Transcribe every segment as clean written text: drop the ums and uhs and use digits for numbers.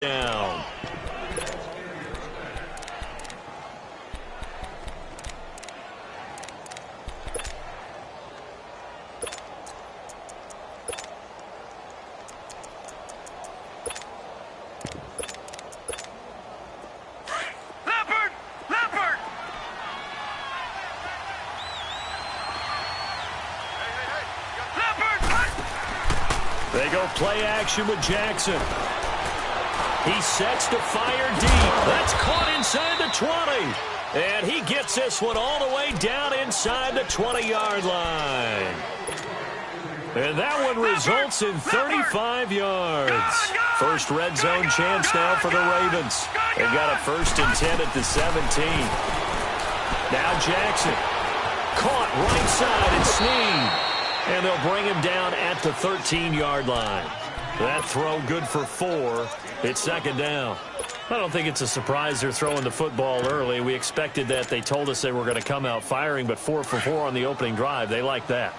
down. They go play action with Jackson. He sets to fire deep. That's caught inside the 20. And he gets this one all the way down inside the 20-yard line. And that one results in 35 yards. First red zone chance now for the Ravens. They got a 1st and 10 at the 17. Now Jackson. Caught right side and Snead. And they'll bring him down at the 13-yard line. That throw good for 4. It's 2nd down. I don't think it's a surprise they're throwing the football early. We expected that. They told us they were going to come out firing, but 4 for 4 on the opening drive. They like that.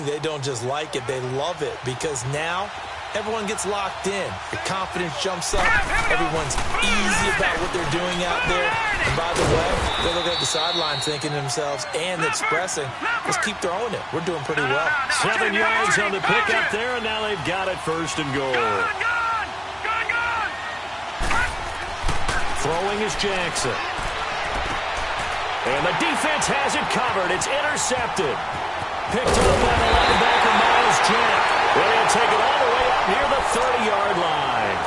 They don't just like it. They love it because now everyone gets locked in. The confidence jumps up. Everyone's easy about what they're doing out there. And by the way, they're looking at the sideline thinking to themselves and expressing, let's keep throwing it. We're doing pretty well. 7 yards on the pickup there, and now they've got it 1st and goal. Throwing is Jackson. And the defense has it covered. It's intercepted. Picked up by the linebacker, Miles Jack. Well, he'll take it all the way up near the 30-yard line.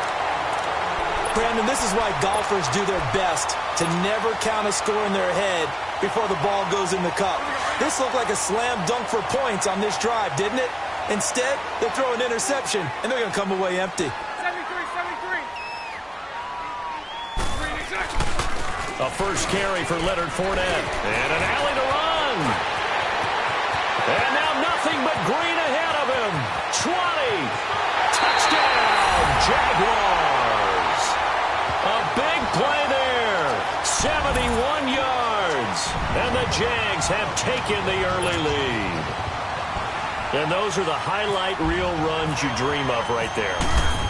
Brandon, this is why golfers do their best to never count a score in their head before the ball goes in the cup. This looked like a slam dunk for points on this drive, didn't it? Instead, they throw an interception, and they're going to come away empty. 73. A first carry for Leonard Fournette. And an alley to run. And now nothing but green ahead of him. 20. Touchdown, Jaguars. A big play there. 71 yards. And the Jags have taken the early lead. And those are the highlight reel runs you dream of right there.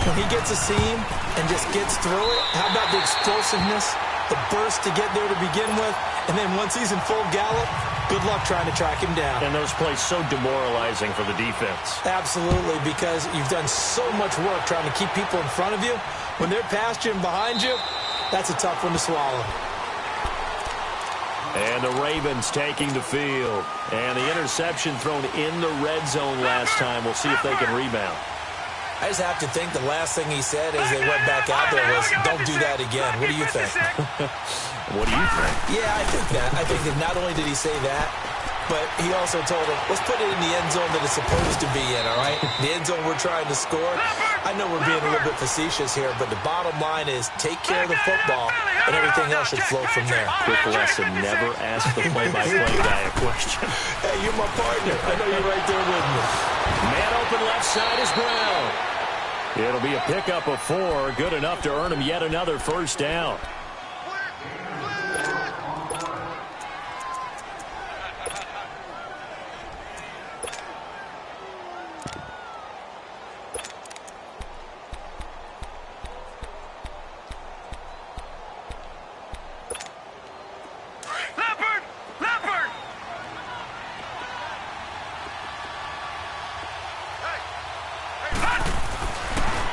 When he gets a seam and just gets through it, how about the explosiveness, the burst to get there to begin with, and then once he's in full gallop, good luck trying to track him down. And those plays so demoralizing for the defense. Absolutely, because you've done so much work trying to keep people in front of you. When they're past you and behind you, that's a tough one to swallow. And the Ravens taking the field. And the interception thrown in the red zone last time. We'll see if they can rebound. I just have to think the last thing he said as they went back out there was, don't do that again. What do you think? What do you think? Yeah, I think that. I think that not only did he say that, but he also told him, let's put it in the end zone that it's supposed to be in, all right? The end zone we're trying to score. I know we're being a little bit facetious here, but the bottom line is take care of the football, and everything else should flow from there. Quick lesson, never ask the play-by-play guy a question. Hey, you're my partner. I know you're right there with me. Man open left side is Brown. It'll be a pickup of 4, good enough to earn him yet another 1st down.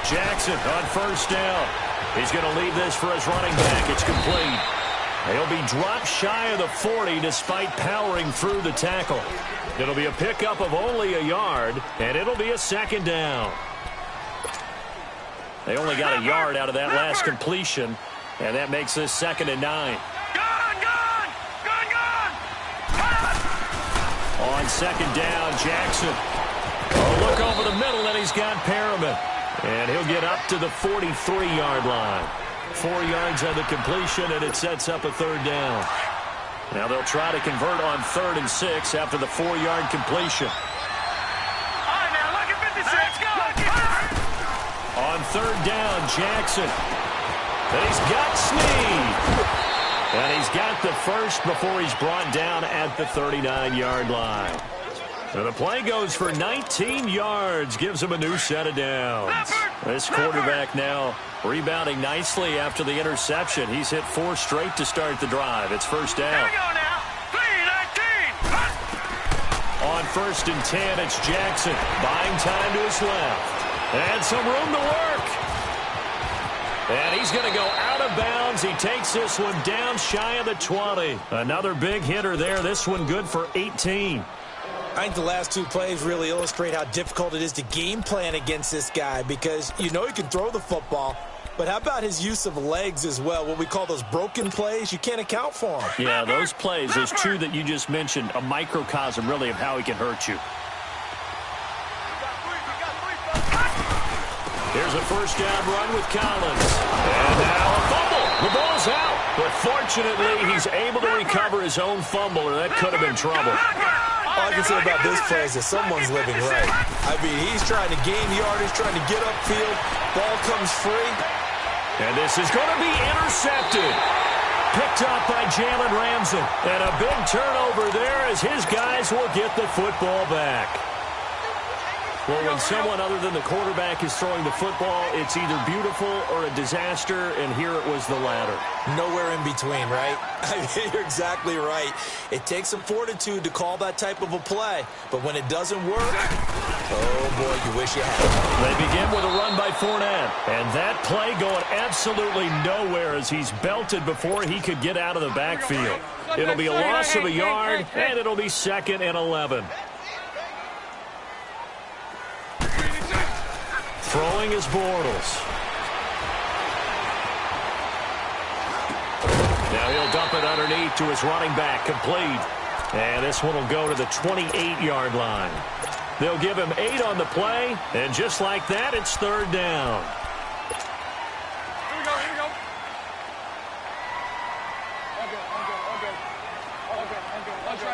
Jackson on 1st down. He's going to leave this for his running back. It's complete. He'll be dropped shy of the 40 despite powering through the tackle. It'll be a pickup of only a yard, and it'll be a 2nd down. They only got a yard out of that last completion, and that makes this 2nd and 9. On 2nd down, Jackson. Oh, look over the middle, and he's got Perriman. And he'll get up to the 43-yard line. 4 yards on the completion, and it sets up a 3rd down. Now they'll try to convert on 3rd and 6 after the 4-yard completion. All right, now, look at 56. Let's go. On 3rd down, Jackson. And he's got Snead. And he's got the first before he's brought down at the 39-yard line. And the play goes for 19 yards, gives him a new set of downs. This quarterback now rebounding nicely after the interception. He's hit 4 straight to start the drive. It's first down. Here we go now. 3-19. On 1st and 10, it's Jackson. Buying time to his left. And some room to work. And he's going to go out of bounds. He takes this one down shy of the 20. Another big hitter there. This one good for 18. I think the last 2 plays really illustrate how difficult it is to game plan against this guy because you know he can throw the football, but how about his use of legs as well? What we call those broken plays, you can't account for them. Yeah, those plays, those 2 that you just mentioned, a microcosm really of how he can hurt you. Here's a first down run with Collins. And now a fumble. The ball's out. But fortunately, he's able to recover his own fumble, or that could have been trouble. All I can say about this play is that someone's living right. I mean, he's trying to gain yardage, trying to get upfield. Ball comes free. And this is going to be intercepted. Picked up by Jalen Ramsey. And a big turnover there as his guys will get the football back. Well, when someone other than the quarterback is throwing the football, it's either beautiful or a disaster, and here it was the latter. Nowhere in between, right? I mean, you're exactly right. It takes some fortitude to call that type of a play, but when it doesn't work, oh, boy, you wish you had it. They begin with a run by Fournette, and that play going absolutely nowhere as he's belted before he could get out of the backfield. It'll be a loss of a yard, and it'll be 2nd and 11. Throwing is Bortles. Now he'll dump it underneath to his running back, complete. And this one will go to the 28-yard line. They'll give him 8 on the play, and just like that, it's 3rd down. Here we go, here we go. All good. That's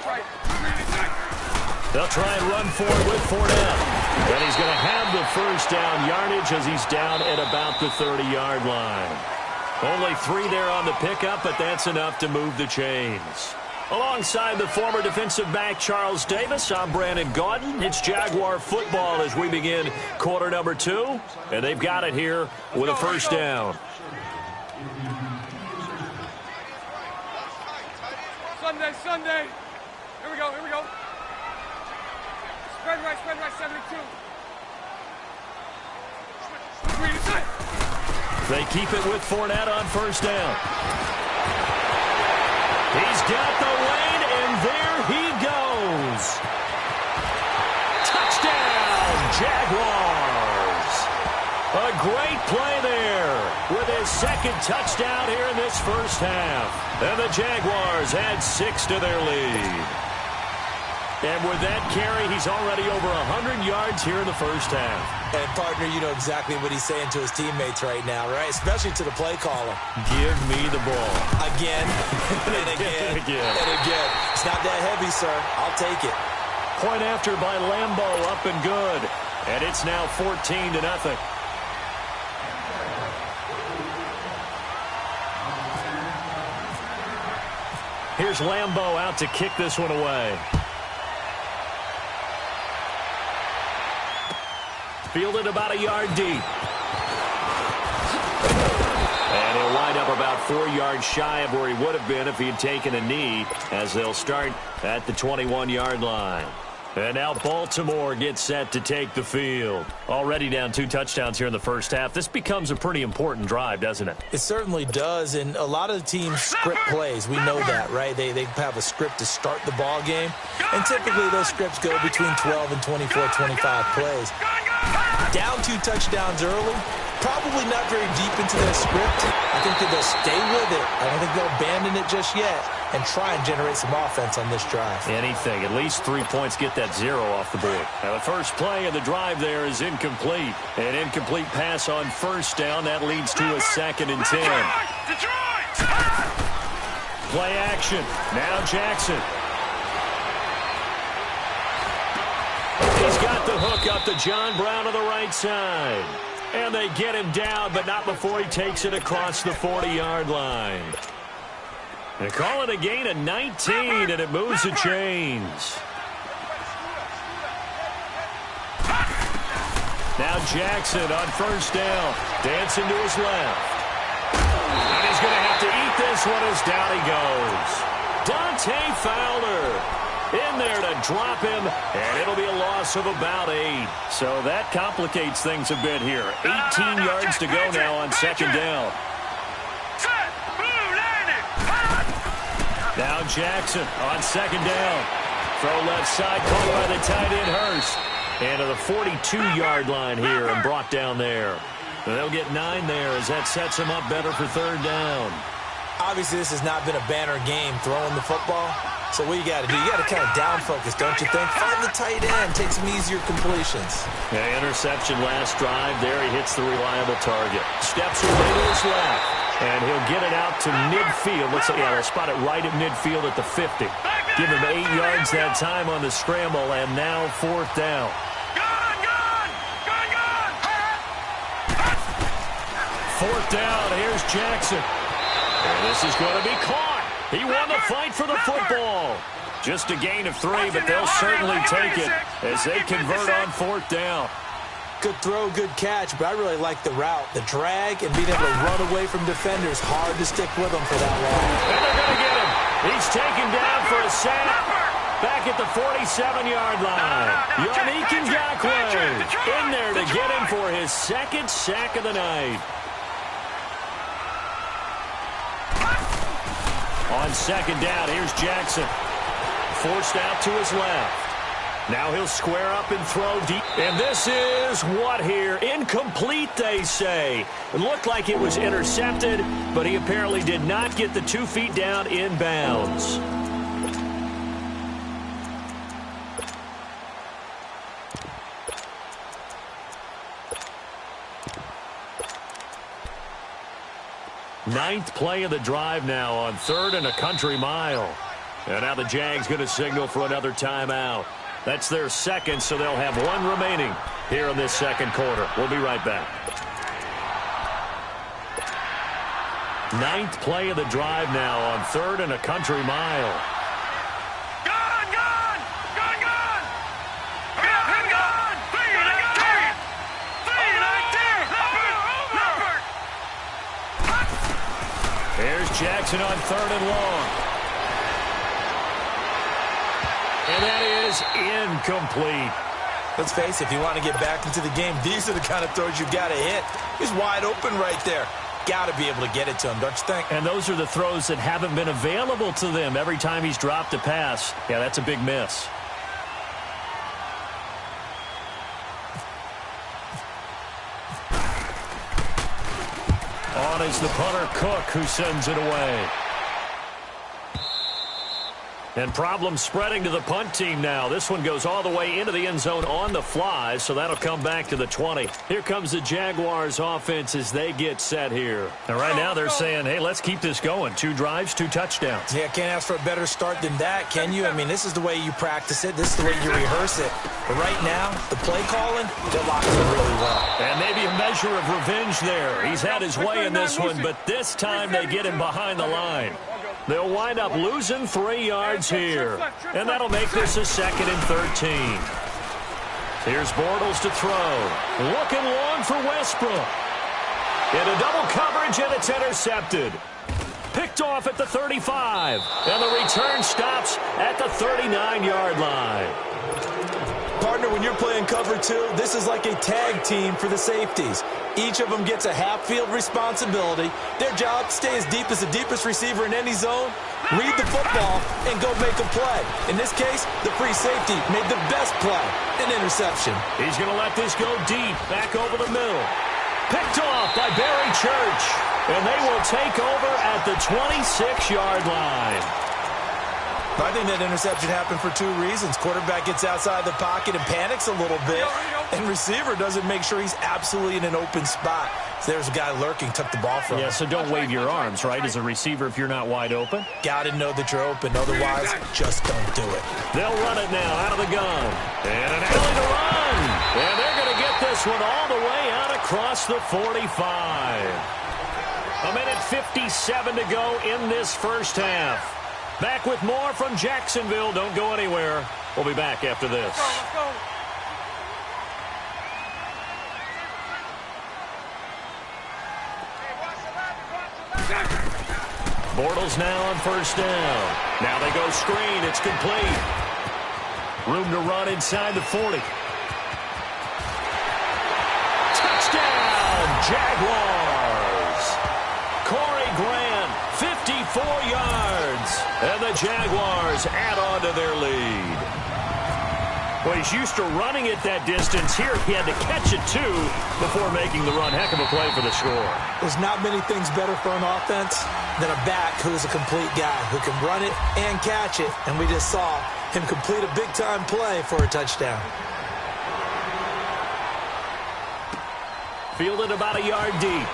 right. They'll try and run forward with Fournette. And he's going to have the first down yardage as he's down at about the 30-yard line. Only 3 there on the pickup, but that's enough to move the chains. Alongside the former defensive back Charles Davis, I'm Brandon Gaudin. It's Jaguar football as we begin quarter number 2. And they've got it here with a first down. Sunday. Here we go. Spread right, 72. They keep it with Fournette on first down. He's got the lane, and there he goes. Touchdown, Jaguars. A great play there with his 2nd touchdown here in this first half. And the Jaguars add 6 to their lead. And with that carry, he's already over 100 yards here in the first half. And, partner, you know exactly what he's saying to his teammates right now, right? Especially to the play caller. Give me the ball. Again, and again, and again. It's not that heavy, sir. I'll take it. Point after by Lambo, up and good. And it's now 14-0. Here's Lambo out to kick this one away. Fielded about a yard deep. And he'll wind up about 4 yards shy of where he would have been if he had taken a knee, as they'll start at the 21-yard line. And now Baltimore gets set to take the field. Already down 2 touchdowns here in the first half. This becomes a pretty important drive, doesn't it? It certainly does, and a lot of the teams script plays. We know that, right? They have a script to start the ball game, and typically those scripts go between 12 and 24, 25 plays. Down 2 touchdowns early, probably not very deep into their script. I think that they'll stay with it. I don't think they'll abandon it just yet and try and generate some offense on this drive. Anything. At least 3 points, get that 0 off the board. Now, the first play of the drive there is incomplete. An incomplete pass on first down. That leads to a 2nd and 10. Play action. Now Jackson. He's got the hook up to John Brown on the right side. And they get him down, but not before he takes it across the 40-yard line. They call it a gain of 19, and it moves the chains. Now Jackson on first down. Dancing to his left. And he's going to have to eat this one as down he goes. Dante Fowler in there to drop him, and it'll be a loss of about 8. So that complicates things a bit here. 18 yards to go now on second down. Now Jackson on second down. Throw left side, caught by the tight end Hurst. And to the 42-yard line here and brought down there. And they'll get 9 there as that sets them up better for third down. Obviously, this has not been a banner game throwing the football. So what you got to do, you got to kind of down focus, don't you think? Find the tight end, take some easier completions. Yeah, interception last drive. There he hits the reliable target. Steps away to his left, and he'll get it out to midfield. Looks like, yeah, they'll spot it right at midfield at the 50. Give him 8 yards that time on the scramble, and now fourth down. Fourth down, here's Jackson. And this is going to be caught. He won the fight for the football. Just a gain of 3, but they'll certainly take it as they convert on fourth down. Good throw, good catch, but I really like the route. The drag and being able to run away from defenders. Hard to stick with them for that long. And they're going to get him. He's taken down for a sack. Back at the 47-yard line. Yannick Ngakoue in there to get him for his second sack of the night. On second down, here's Jackson. Forced out to his left. Now he'll square up and throw deep. And this is what here? Incomplete, they say. It looked like it was intercepted, but he apparently did not get the 2 feet down in bounds. Ninth play of the drive now on 3rd and a country mile. And now the Jags going to signal for another timeout. That's their second, so they'll have 1 remaining here in this second quarter. We'll be right back. Ninth play of the drive now on 3rd and a country mile. Here's Jackson on 3rd and long. And that is incomplete. Let's face it, if you want to get back into the game, these are the kind of throws you've got to hit. He's wide open right there. Got to be able to get it to him, don't you think? And those are the throws that haven't been available to them every time he's dropped a pass. Yeah, that's a big miss. On is the punter, Cook, who sends it away. And problems spreading to the punt team now. This one goes all the way into the end zone on the fly, so that'll come back to the 20. Here comes the Jaguars offense as they get set here. And right now they're saying, hey, let's keep this going. 2 drives, 2 touchdowns. Yeah, can't ask for a better start than that, can you? I mean, this is the way you practice it. This is the way you rehearse it. But right now, the play calling, they're locked in really well. And maybe a measure of revenge there. He's had his way in this one, but this time they get him behind the line. They'll wind up losing 3 yards here. And that'll make this a 2nd and 13. Here's Bortles to throw. Looking long for Westbrook. Into double coverage, and it's intercepted. Picked off at the 35. And the return stops at the 39-yard line. Partner, when you're playing cover 2, this is like a tag team for the safeties. Each of them gets a half-field responsibility. Their job, stay as deep as the deepest receiver in any zone, read the football, and go make a play. In this case, the free safety made the best play, an interception. He's going to let this go deep, back over the middle. Picked off by Barry Church, and they will take over at the 26-yard line. I think that interception happened for 2 reasons. Quarterback gets outside the pocket and panics a little bit, and receiver doesn't make sure he's absolutely in an open spot. So there's a guy lurking, took the ball from him. Yeah, so don't wave your arms, right, as a receiver if you're not wide open? Got to know that you're open. Otherwise, just don't do it. They'll run it now out of the gun. And an alley to run. And they're going to get this one all the way out across the 45. 1:57 to go in this first half. Back with more from Jacksonville. Don't go anywhere. We'll be back after this. Let's go. Bortles now on first down. Now they go screen. It's complete. Room to run inside the 40. Touchdown, Jaguars. Corey Grant, 54 yards. And the Jaguars add on to their lead. Well, he's used to running it that distance. Here he had to catch it, too, before making the run. Heck of a play for the score. There's not many things better for an offense than a back who is a complete guy who can run it and catch it. And we just saw him complete a big-time play for a touchdown. Fielded about a yard deep.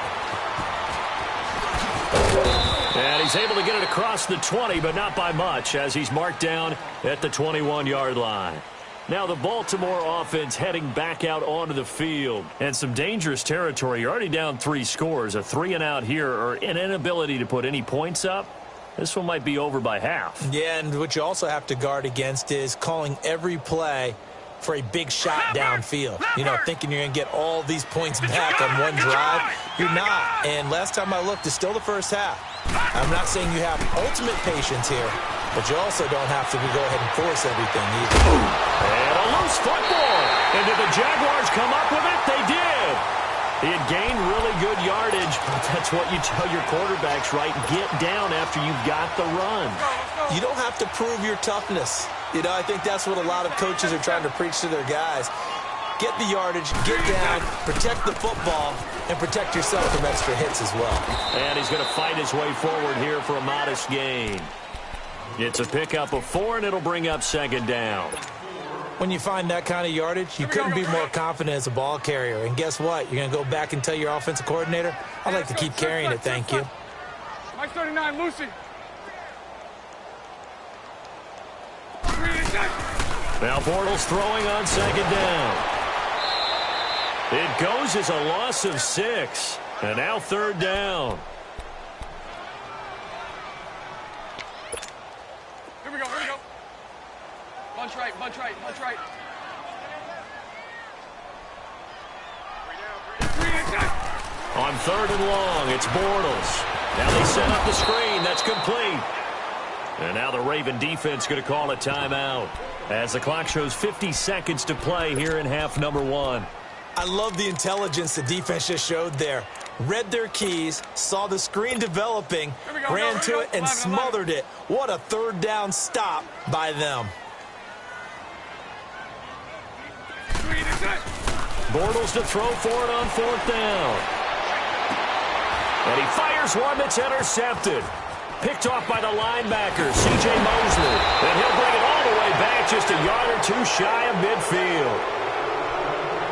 And he's able to get it across the 20, but not by much, as he's marked down at the 21-yard line. Now the Baltimore offense heading back out onto the field. And some dangerous territory. You're already down 3 scores. A 3-and-out here, or an inability to put any points up. This one might be over by half. Yeah, and what you also have to guard against is calling every play for a big shot downfield. You know, thinking you're going to get all these points back on one drive. You're not. And last time I looked, it's still the first half. I'm not saying you have ultimate patience here, but you also don't have to go ahead and force everything either. And a loose football. And did the Jaguars come up with it? They did. He had gained really good yardage, but that's what you tell your quarterbacks, right? Get down after you've got the run. You don't have to prove your toughness. You know, I think that's what a lot of coaches are trying to preach to their guys. Get the yardage, get down, protect the football, and protect yourself from extra hits as well. And he's going to fight his way forward here for a modest gain. It's a pickup of 4, and it'll bring up second down. When you find that kind of yardage, you couldn't be more confident as a ball carrier. And guess what? You're going to go back and tell your offensive coordinator, I'd like to keep carrying it, thank you. Mike 39, Lucy. Now Bortles throwing on second down. It goes as a loss of 6. And now third down. Here we go, here we go. Bunch right, bunch right, bunch right. On third and long, it's Bortles. Now they set up the screen. That's complete. And now the Raven defense going to call a timeout as the clock shows 50 seconds to play here in half number 1. I love the intelligence the defense just showed there. Read their keys, saw the screen developing, ran to it, and smothered it. What a third down stop by them. Bortles to throw for it on fourth down. And he fires one that's intercepted. Picked off by the linebacker, C.J. Mosley. And he'll bring it all the way back just a yard or 2 shy of midfield.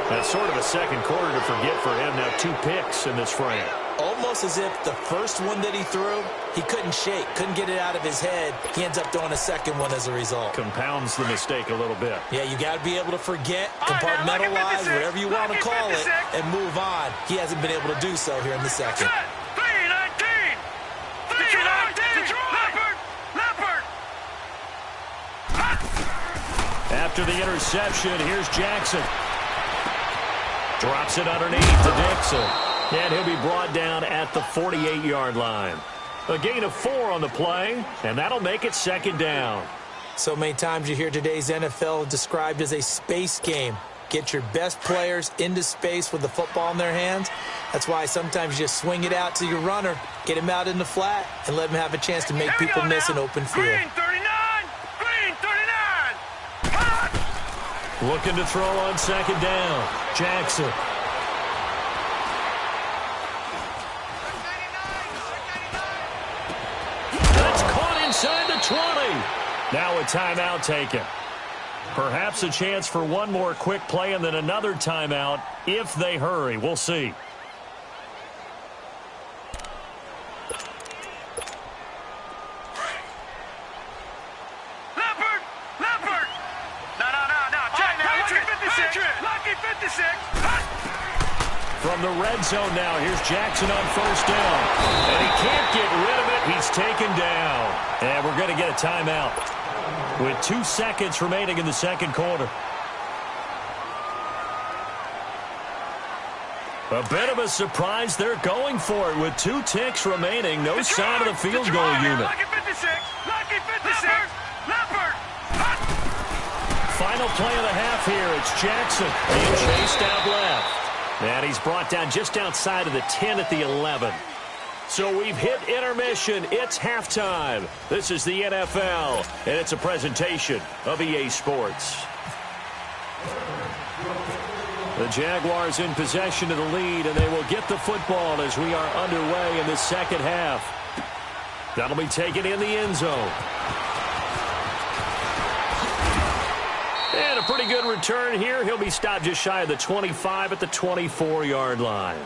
That's sort of a second quarter to forget for him. Now 2 picks in this frame. Almost as if the first one that he threw, he couldn't shake, couldn't get it out of his head. He ends up throwing a second one as a result. Compounds the mistake a little bit. Yeah, you got to be able to forget, compartmentalize, whatever you want to call it, and move on. He hasn't been able to do so here in the second. After the interception, here's Jackson. Drops it underneath to Dixon. And he'll be brought down at the 48-yard line. A gain of 4 on the play, and that'll make it second down. So many times you hear today's NFL described as a space game. Get your best players into space with the football in their hands. That's why sometimes you just swing it out to your runner, get him out in the flat, and let him have a chance to make people miss an open field. Green 39! Green 39! Looking to throw on second down. Jackson. That's caught inside the 20. Now a timeout taken. Perhaps a chance for one more quick play and then another timeout if they hurry. We'll see. From the red zone now, here's Jackson on first down. And he can't get rid of it. He's taken down. And we're going to get a timeout with 2 seconds remaining in the second quarter. A bit of a surprise. They're going for it with 2 ticks remaining. No sign of the field goal unit. Lucky 56. Lucky 56. Leopard. Final play of the half here. It's Jackson being chased out left. And he's brought down just outside of the 10 at the 11. So we've hit intermission. It's halftime. This is the NFL, and it's a presentation of EA Sports. The Jaguars in possession of the lead, and they will get the football as we are underway in the second half. That'll be taken in the end zone. And a pretty good return here. He'll be stopped just shy of the 25 at the 24-yard line.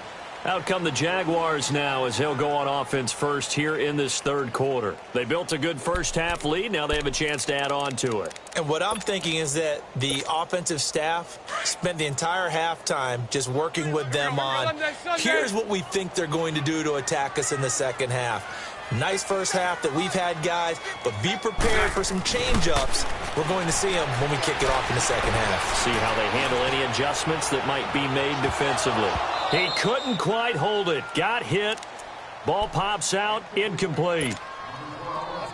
Out come the Jaguars now as they'll go on offense first here in this third quarter. They built a good first-half lead. Now they have a chance to add on to it. And what I'm thinking is that the offensive staff spent the entire halftime just working with them on, here's what we think they're going to do to attack us in the second half. Nice first half that we've had, guys, but be prepared for some change-ups. We're going to see them when we kick it off in the second half. See how they handle any adjustments that might be made defensively. He couldn't quite hold it. Got hit. Ball pops out. Incomplete.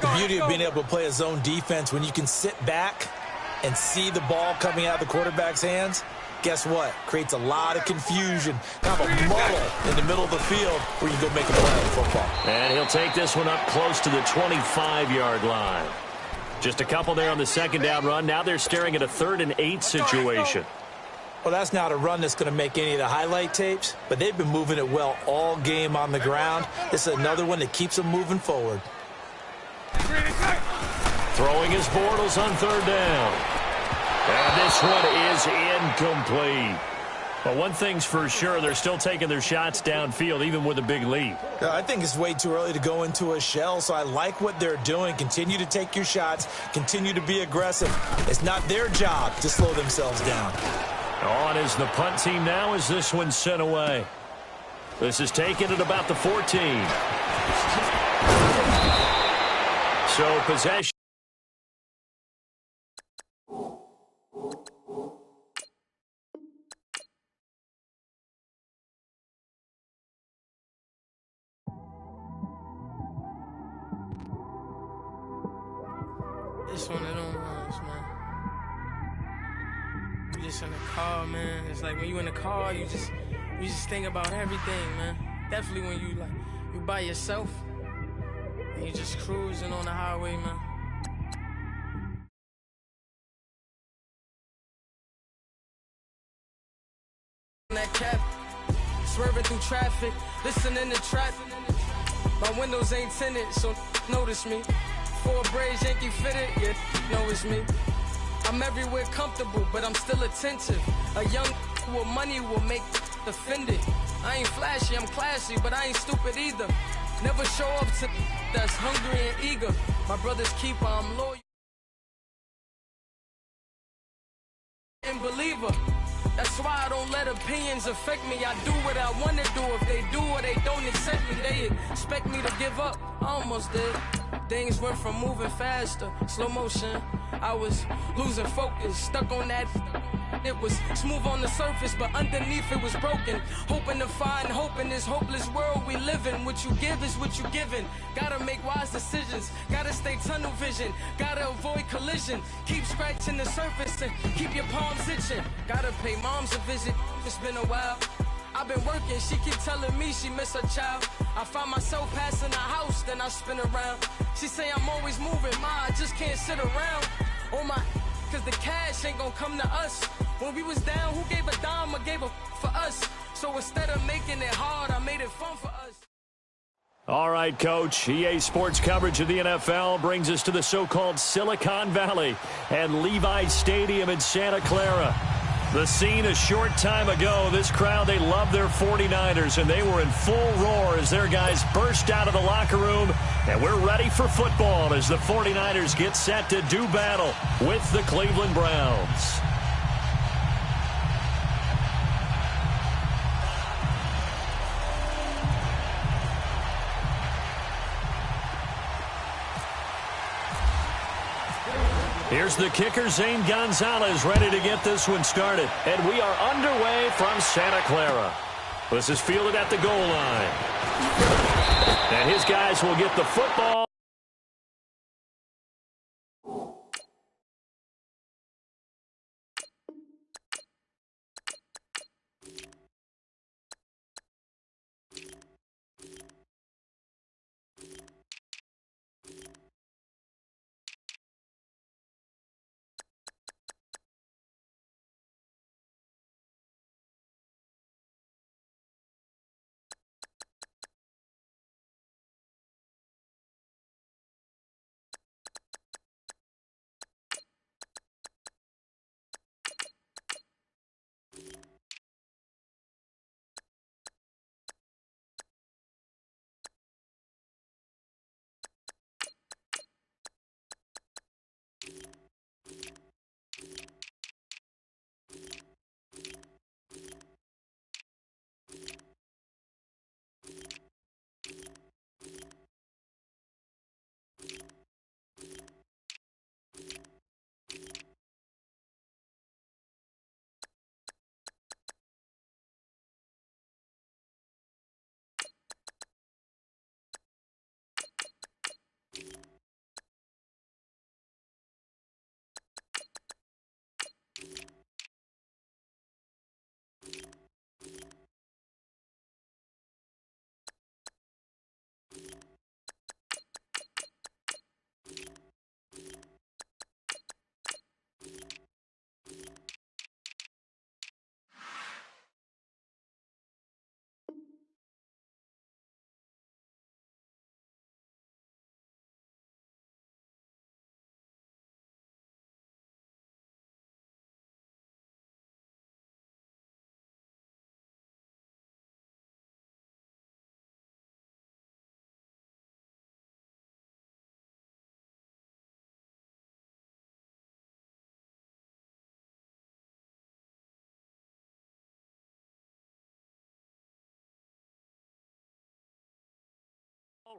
The beauty of being able to play a zone defense when you can sit back and see the ball coming out of the quarterback's hands, guess what? Creates a lot of confusion, kind of a muddle in the middle of the field where you go make a play on football. And he'll take this one up close to the 25-yard line. Just a couple there on the second down run. Now they're staring at a 3rd and 8 situation. Well, that's not a run that's going to make any of the highlight tapes, but they've been moving it well all game on the ground. This is another one that keeps them moving forward. Throwing his Bortles on 3rd down. And this one is incomplete. But one thing's for sure, they're still taking their shots downfield, even with a big lead. I think it's way too early to go into a shell, so I like what they're doing. Continue to take your shots. Continue to be aggressive. It's not their job to slow themselves down. On is the punt team now as this one's sent away. This is taken at about the 14. So possession. It's one of them ones, man. You just in the car, man. It's like when you in the car, you just think about everything, man. Definitely when you by yourself and you just cruising on the highway, man. That cap, swerving through traffic, listening to trap. My windows ain't tinted, so notice me. 4 braids, Yankee fitted, yeah, know it's me. I'm everywhere comfortable, but I'm still attentive. A young with money will make offended. I ain't flashy, I'm classy, but I ain't stupid either. Never show up to that's hungry and eager. My brother's keeper, I'm loyal and believer. That's why I don't let opinions affect me. I do what I want to do. If they do or they don't accept me, they expect me to give up. I almost did. Things went from moving faster, slow motion. I was losing focus, stuck on that. It was smooth on the surface, but underneath it was broken. Hoping to find hope in this hopeless world we live in. What you give is what you given. Gotta make wise decisions. Gotta stay tunnel vision. Gotta avoid collision. Keep scratching the surface and keep your palms itching. Gotta pay moms a visit. It's been a while. I've been working, she keep telling me she miss her child. I find myself passing the house, then I spin around. She say I'm always moving, ma, I just can't sit around. Oh my, cause the cash ain't gonna come to us. When we was down, who gave a dime or gave a for us? So instead of making it hard, I made it fun for us. All right, Coach. EA Sports coverage of the NFL brings us to the so-called Silicon Valley and Levi Stadium in Santa Clara. The scene a short time ago, this crowd, they love their 49ers, and they were in full roar as their guys burst out of the locker room. And we're ready for football as the 49ers get set to do battle with the Cleveland Browns. Here's the kicker, Zane Gonzalez, ready to get this one started. And we are underway from Santa Clara. This is fielded at the goal line. And his guys will get the football.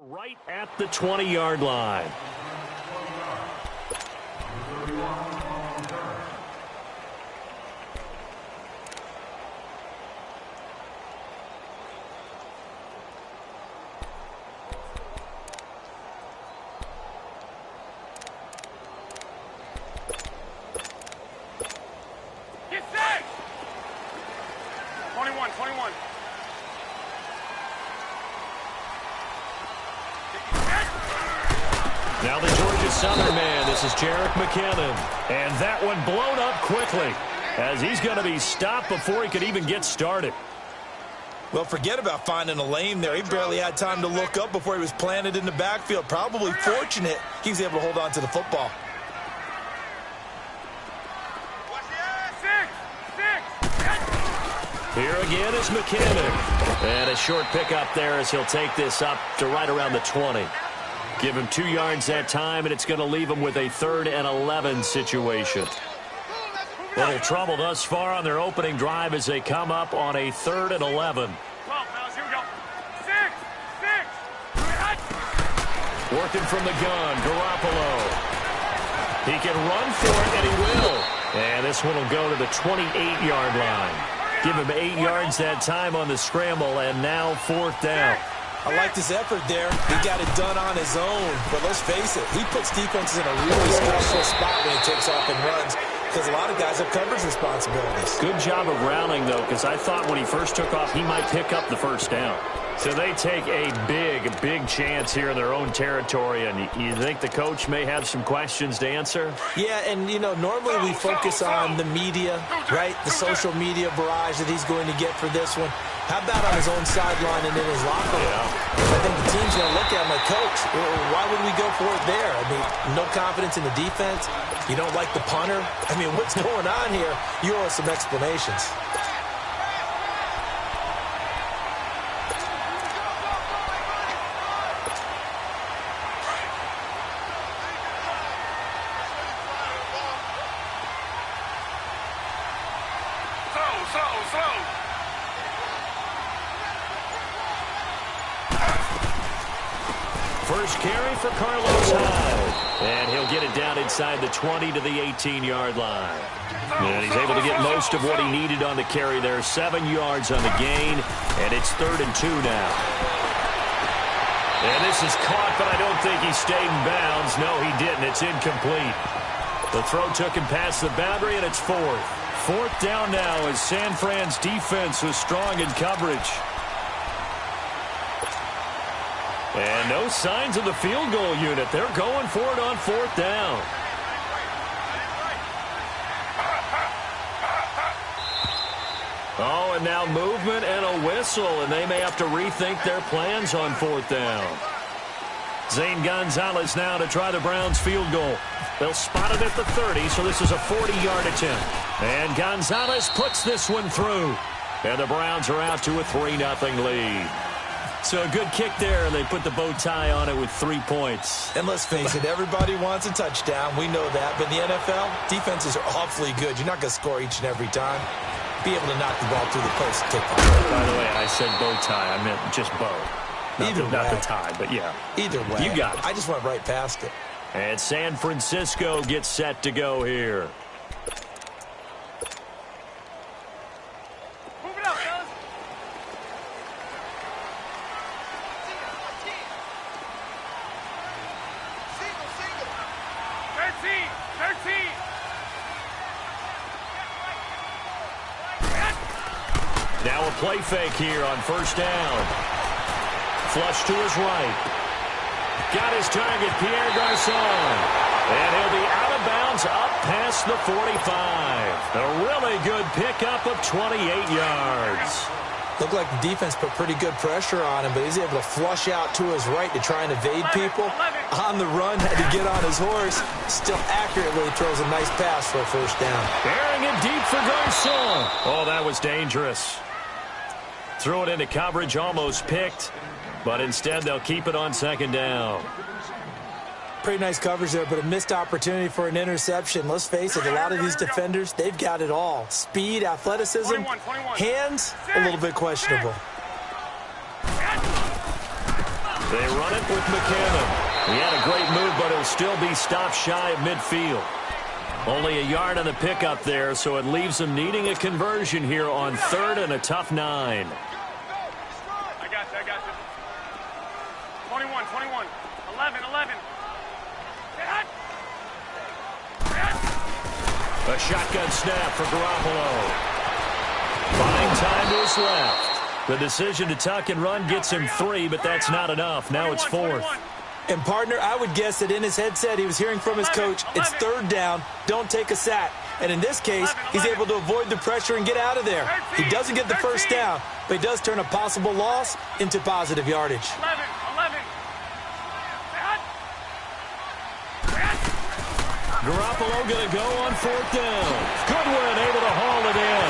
Right at the 20-yard line. Get set! 21, 21. Now the Georgia Southern man, this is Jarek McKinnon. And that one blown up quickly as he's going to be stopped before he could even get started. Well, forget about finding a lane there. He barely had time to look up before he was planted in the backfield. Probably fortunate he was able to hold on to the football. Here again is McKinnon. And a short pickup there as he'll take this up to right around the 20. Give him 2 yards that time, and it's going to leave him with a 3rd and 11 situation. Little trouble thus far on their opening drive as they come up on a 3rd and 11. 12, fellas, here we go. 6. Working from the gun, Garoppolo. He can run for it, and he will. And this one will go to the 28-yard line. Give him 8 yards that time on the scramble, and now 4th down. I like this effort there. He got it done on his own. But let's face it, he puts defenses in a really stressful spot when he takes off and runs because a lot of guys have coverage responsibilities. Good job of rounding, though, because I thought when he first took off, he might pick up the 1st down. So they take a big chance here in their own territory, and you think the coach may have some questions to answer? Yeah, and, you know, normally we focus on the media, right, the social media barrage that he's going to get for this one. How about on his own sideline and in his locker room? Yeah. I think the team's going to look at him like, Coach, why would we go for it there? I mean, no confidence in the defense. You don't like the punter. I mean, what's going on here? You owe us some explanations. First carry for Carlos Hyde. And he'll get it down inside the 20 to the 18-yard line. And he's able to get most of what he needed on the carry there. 7 yards on the gain, and it's 3rd and 2 now. And this is caught, but I don't think he stayed in bounds. No, he didn't. It's incomplete. The throw took him past the boundary, and it's 4th. 4th down now as San Fran's defense was strong in coverage. And no signs of the field goal unit. They're going for it on 4th down. Oh, and now movement and a whistle, and they may have to rethink their plans on 4th down. Zane Gonzalez now to try the Browns field goal. They'll spot it at the 30, so this is a 40-yard attempt. And Gonzalez puts this one through. And the Browns are out to a 3-0 lead. So a good kick there, and they put the bow tie on it with 3 points. And let's face it, everybody wants a touchdown. We know that. But in the NFL, defenses are awfully good. You're not going to score each and every time. Be able to knock the ball through the post and take the ball. By the way, I said bow tie. I meant just bow. Not the tie, but yeah. Either way. You got it. I just went right past it. And San Francisco gets set to go here. Move it up, fellas. 13. Now a play fake here on 1st down. Flush to his right. Got his target, Pierre Garçon. And he'll be out of bounds up past the 45. A really good pickup of 28 yards. Looked like the defense put pretty good pressure on him, but he's able to flush out to his right to try and evade people. On the run, had to get on his horse. Still accurately throws a nice pass for a 1st down. Bearing it deep for Garçon. Oh, that was dangerous. Threw it into coverage, almost picked. But instead, they'll keep it on 2nd down. Pretty nice coverage there, but a missed opportunity for an interception. Let's face it, a lot of these defenders, they've got it all. Speed, athleticism, 21. hands, a little bit questionable. They run it with McCannon. He had a great move, but he'll still be stopped shy of midfield. Only a yard on the pickup there, so it leaves them needing a conversion here on 3rd and a tough 9. I got you. 21. 11. A shotgun snap for Garoppolo. Buying time to his left. The decision to tuck and run gets him 3, but that's not enough. Now it's 4th. And, partner, I would guess that in his headset he was hearing from his coach, it's 3rd down, don't take a sack. And in this case, he's able to avoid the pressure and get out of there. He doesn't get the 1st down, but he does turn a possible loss into positive yardage. 11. Garoppolo going to go on 4th down. Goodwin able to haul it in.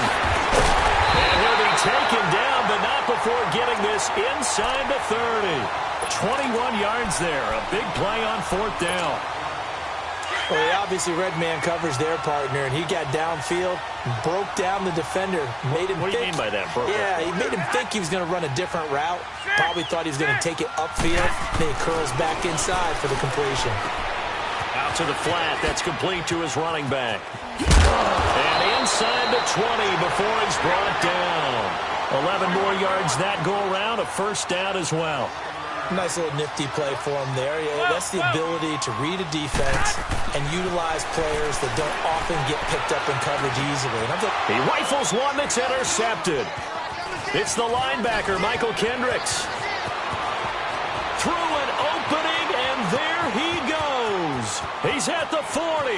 And he'll be taken down, but not before getting this inside the 30. 21 yards there. A big play on 4th down. Well, he obviously read man coverage there, partner, and he got downfield, broke down the defender, made him What do you mean by that, bro? Yeah, he made him think he was going to run a different route. Probably thought he was going to take it upfield. Then he curls back inside for the completion. Out to the flat. That's complete to his running back. And inside the 20 before he's brought down. 11 more yards that go around. A 1st down as well. Nice little nifty play for him there. Yeah, that's the ability to read a defense and utilize players that don't often get picked up in coverage easily. And he rifles one that's intercepted. It's the linebacker, Michael Kendricks. Through an opening, and there he goes. He's at the 40,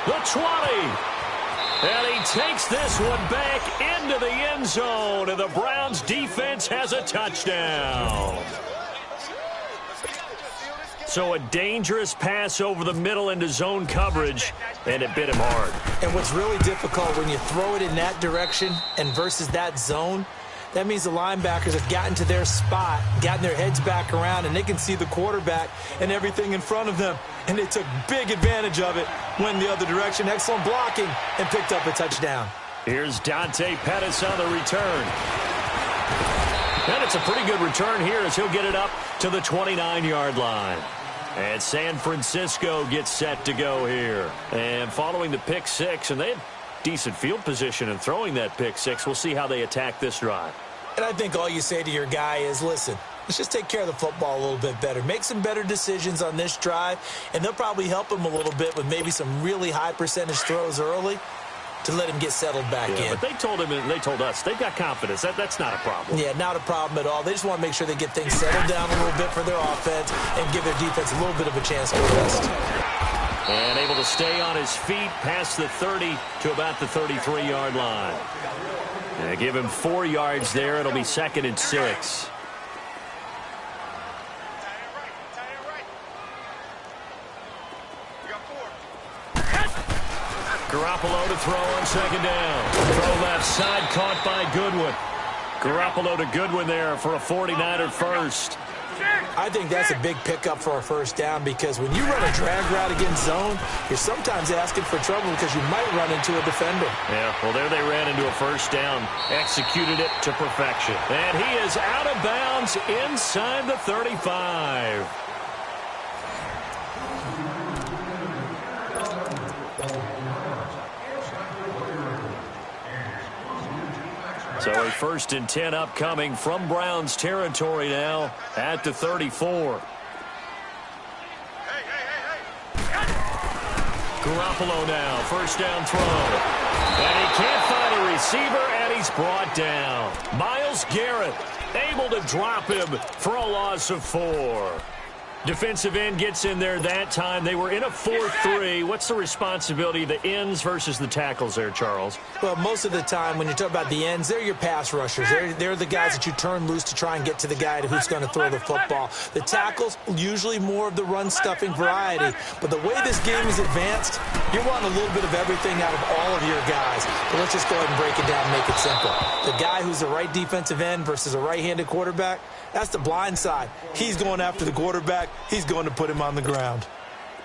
the 20. And he takes this one back into the end zone, and the Browns defense has a touchdown. So a dangerous pass over the middle into zone coverage, and it bit him hard. And what's really difficult when you throw it in that direction and versus that zone, that means the linebackers have gotten to their spot, gotten their heads back around, and they can see the quarterback and everything in front of them. And they took big advantage of it, went the other direction, excellent blocking, and picked up a touchdown. Here's Dante Pettis on the return. And it's a pretty good return here as he'll get it up to the 29-yard line. And San Francisco gets set to go here. And following the pick six, and they had decent field position in throwing that pick six. We'll see how they attack this drive. And I think all you say to your guy is, listen, let's just take care of the football a little bit better. Make some better decisions on this drive, and they'll probably help him a little bit with maybe some really high percentage throws early to let him get settled back in. But they told him and they told us they've got confidence. That's not a problem. Yeah, not a problem at all. They just want to make sure they get things settled down a little bit for their offense and give their defense a little bit of a chance to rest. And able to stay on his feet past the 30 to about the 33-yard line. And give him 4 yards there. It'll be 2nd and 6. Garoppolo to throw on 2nd down. Throw left side, caught by Goodwin. Garoppolo to Goodwin there for a 49er first. I think that's a big pickup for a first down because when you run a drag route against zone, you're sometimes asking for trouble because you might run into a defender. Yeah, well, there they ran into a first down, executed it to perfection. And he is out of bounds inside the 35. So a 1st and 10 upcoming from Browns territory now at the 34. Garoppolo now, first down throw. And he can't find a receiver, and he's brought down. Myles Garrett able to drop him for a loss of 4. Defensive end gets in there that time. They were in a 4-3. What's the responsibility of the ends versus the tackles there, Charles? Well, most of the time when you talk about the ends, they're your pass rushers. They're the guys that you turn loose to try and get to the guy who's going to throw the football. The tackles, usually more of the run-stuffing variety. But the way this game is advanced, you're wanting a little bit of everything out of all of your guys. But let's just go ahead and break it down and make it simple. The guy who's the right defensive end versus a right-handed quarterback, that's the blind side. He's going after the quarterback. He's going to put him on the ground.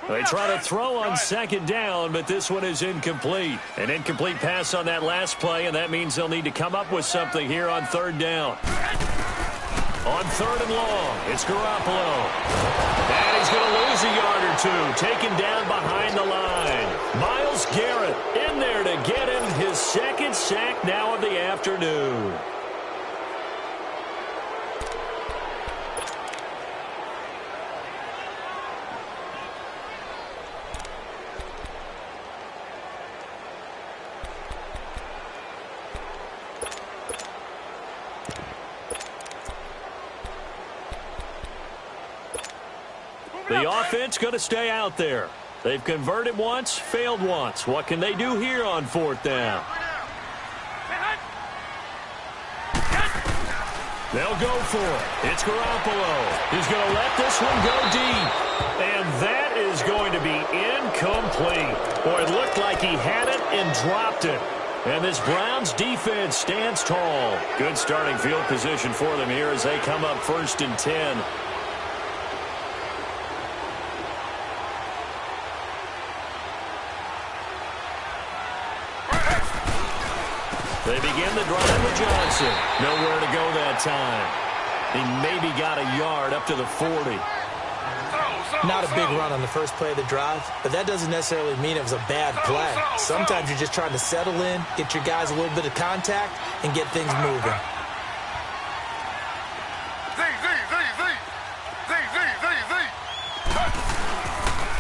They try to throw on 2nd down, but this one is incomplete. An incomplete pass on that last play, and that means they'll need to come up with something here on 3rd down. On 3rd and long, it's Garoppolo. And he's going to lose a yard or two, taken down behind the line. Myles Garrett in there to get him his 2nd sack now of the afternoon. The offense going to stay out there. They've converted once, failed once. What can they do here on 4th down? They'll go for it. It's Garoppolo. He's going to let this one go deep. And that is going to be incomplete. Boy, it looked like he had it and dropped it. And this Browns defense stands tall. Good starting field position for them here as they come up 1st and 10. They begin the drive with Johnson. Nowhere to go that time. He maybe got a yard up to the 40. Not a big run on the first play of the drive, but that doesn't necessarily mean it was a bad play. Sometimes you're just trying to settle in, get your guys a little bit of contact, and get things moving.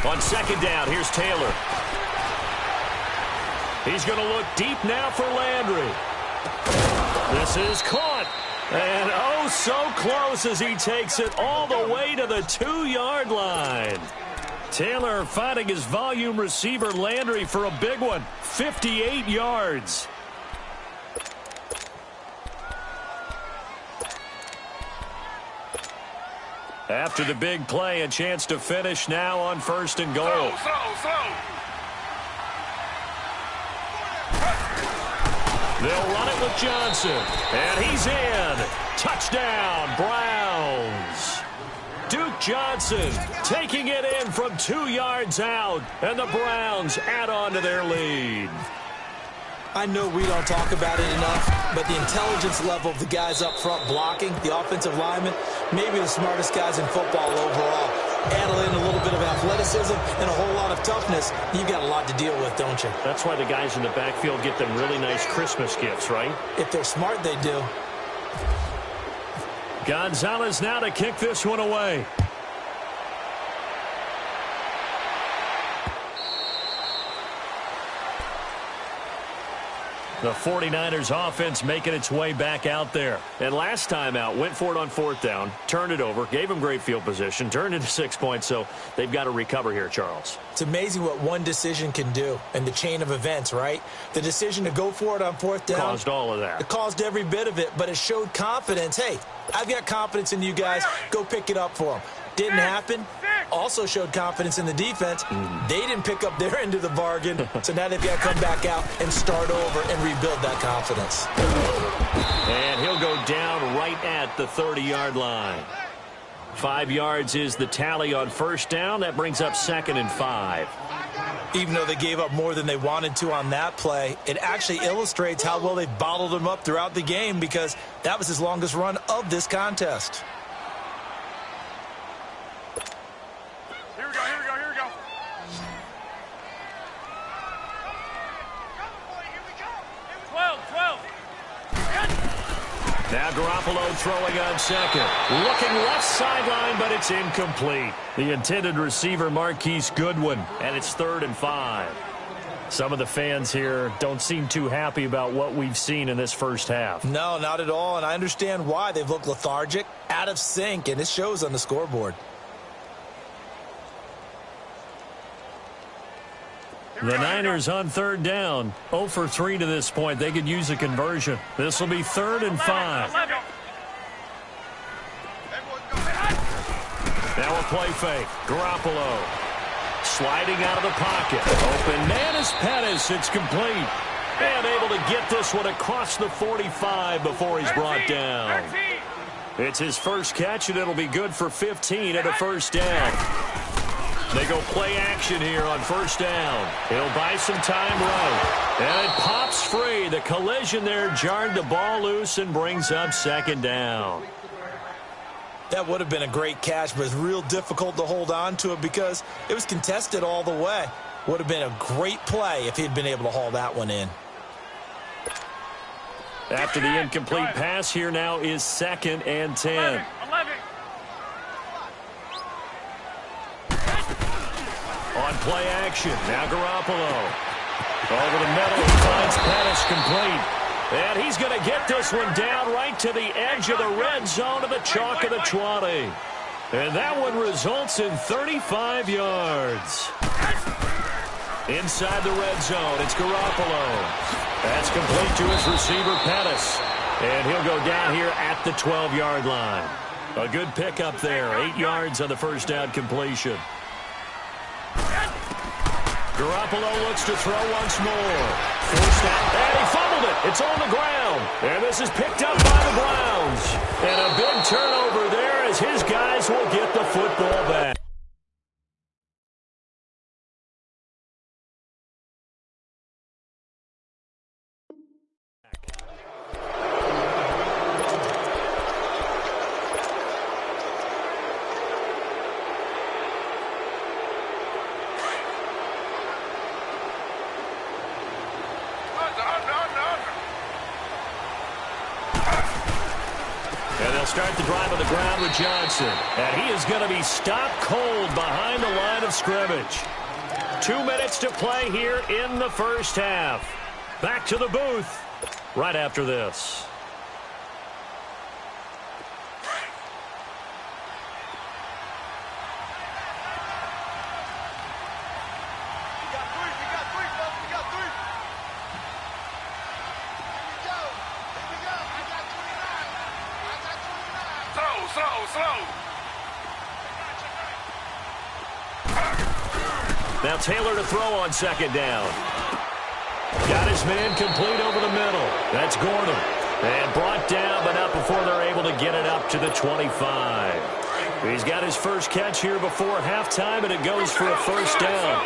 On 2nd down, here's Taylor. He's going to look deep now for Landry. This is caught. And oh, so close as he takes it all the way to the 2-yard line. Taylor finding his volume receiver Landry for a big one. 58 yards. After the big play, a chance to finish now on 1st and goal. They'll run it with Johnson. And he's in. Touchdown, Browns. Duke Johnson taking it in from 2 yards out. And the Browns add on to their lead. I know we don't talk about it enough, but the intelligence level of the guys up front blocking, the offensive linemen, maybe the smartest guys in football overall. add in a little bit of athleticism and a whole lot of toughness, you've got a lot to deal with, don't you? That's why the guys in the backfield get them really nice Christmas gifts, right? If they're smart, they do. Gonzalez now to kick this one away. The 49ers offense making its way back out there. And last time out, went for it on fourth down, turned it over, gave them great field position, turned into 6 points, so they've got to recover here, Charles. It's amazing what one decision can do in the chain of events, right? The decision to go for it on fourth down. Caused all of that. It caused every bit of it, but it showed confidence. Hey, I've got confidence in you guys. Go pick it up for them. Didn't happen. Also showed confidence in the defense. They didn't pick up their end of the bargain, so now they've got to come back out and start over and rebuild that confidence. And he'll go down right at the 30-yard line. 5 yards is the tally on first down. That brings up 2nd and 5. Even though they gave up more than they wanted to on that play, it actually illustrates how well they've bottled them up throughout the game because that was his longest run of this contest. Now Garoppolo throwing on second. Looking left sideline, but it's incomplete. The intended receiver, Marquise Goodwin, and it's 3rd and 5. Some of the fans here don't seem too happy about what we've seen in this first half. No, not at all, and I understand why. They've looked lethargic, out of sync, and it shows on the scoreboard. The Niners on third down. 0 for 3 to this point. They could use a conversion. This will be 3rd and 5. Now a play fake. Garoppolo sliding out of the pocket. Open man is Pettis. It's complete. And able to get this one across the 45 before he's brought down. It's his first catch, and it'll be good for 15 at a first down. They go play action here on first down. He'll buy some time right. And it pops free. The collision there jarred the ball loose and brings up 2nd down. That would have been a great catch, but it's real difficult to hold on to it because it was contested all the way. Would have been a great play if he'd been able to haul that one in. After the incomplete pass, here now is 2nd and 10. On play action, now Garoppolo. Over the middle, he finds Pettis complete. And he's going to get this one down right to the edge of the red zone of the chalk of the 20. And that one results in 35 yards. Inside the red zone, it's Garoppolo. That's complete to his receiver, Pettis. And he'll go down here at the 12-yard line. A good pickup there, 8 yards on the first down completion. Garoppolo looks to throw once more. Forced out, and he fumbled it. It's on the ground. And this is picked up by the Browns. And a big turnover there as his guys will get the football back. Start the drive on the ground with Johnson. And he is going to be stopped cold behind the line of scrimmage. 2 minutes to play here in the first half. Back to the booth right after this. Now Taylor to throw on 2nd down. Got his man complete over the middle. That's Gordon. And brought down, but not before they're able to get it up to the 25. He's got his first catch here before halftime, and it goes for a first down.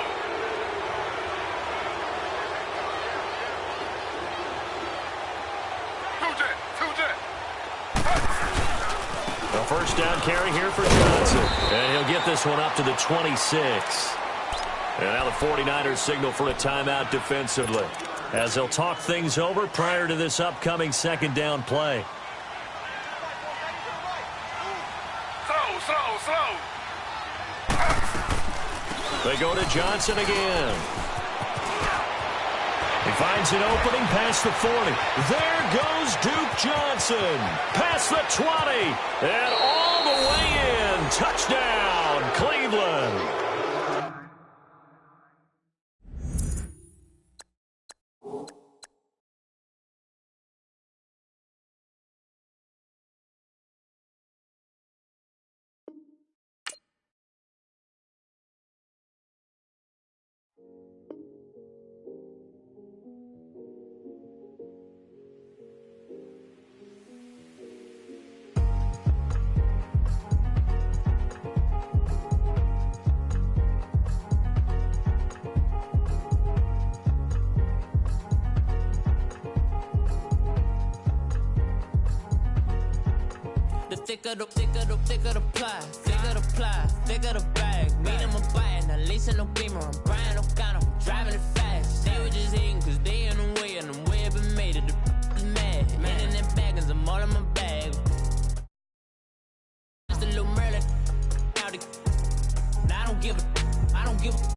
A first down carry here for Johnson. And he'll get this one up to the 26. And now the 49ers signal for a timeout defensively, as they'll talk things over prior to this upcoming second down play. Slow. They go to Johnson again. He finds an opening past the 40. There goes Duke Johnson. Past the 20. And all the way in. Touchdown, Cleveland. Thicker the thicker the bag. Meet him a bite, now listen no beamer. I'm Brian O'Connor, driving it fast. They were just hating cause they in the way, and the way I've been made it, the is mad. In them baggins, I'm all in my bag. Just a little Merlin, I don't give a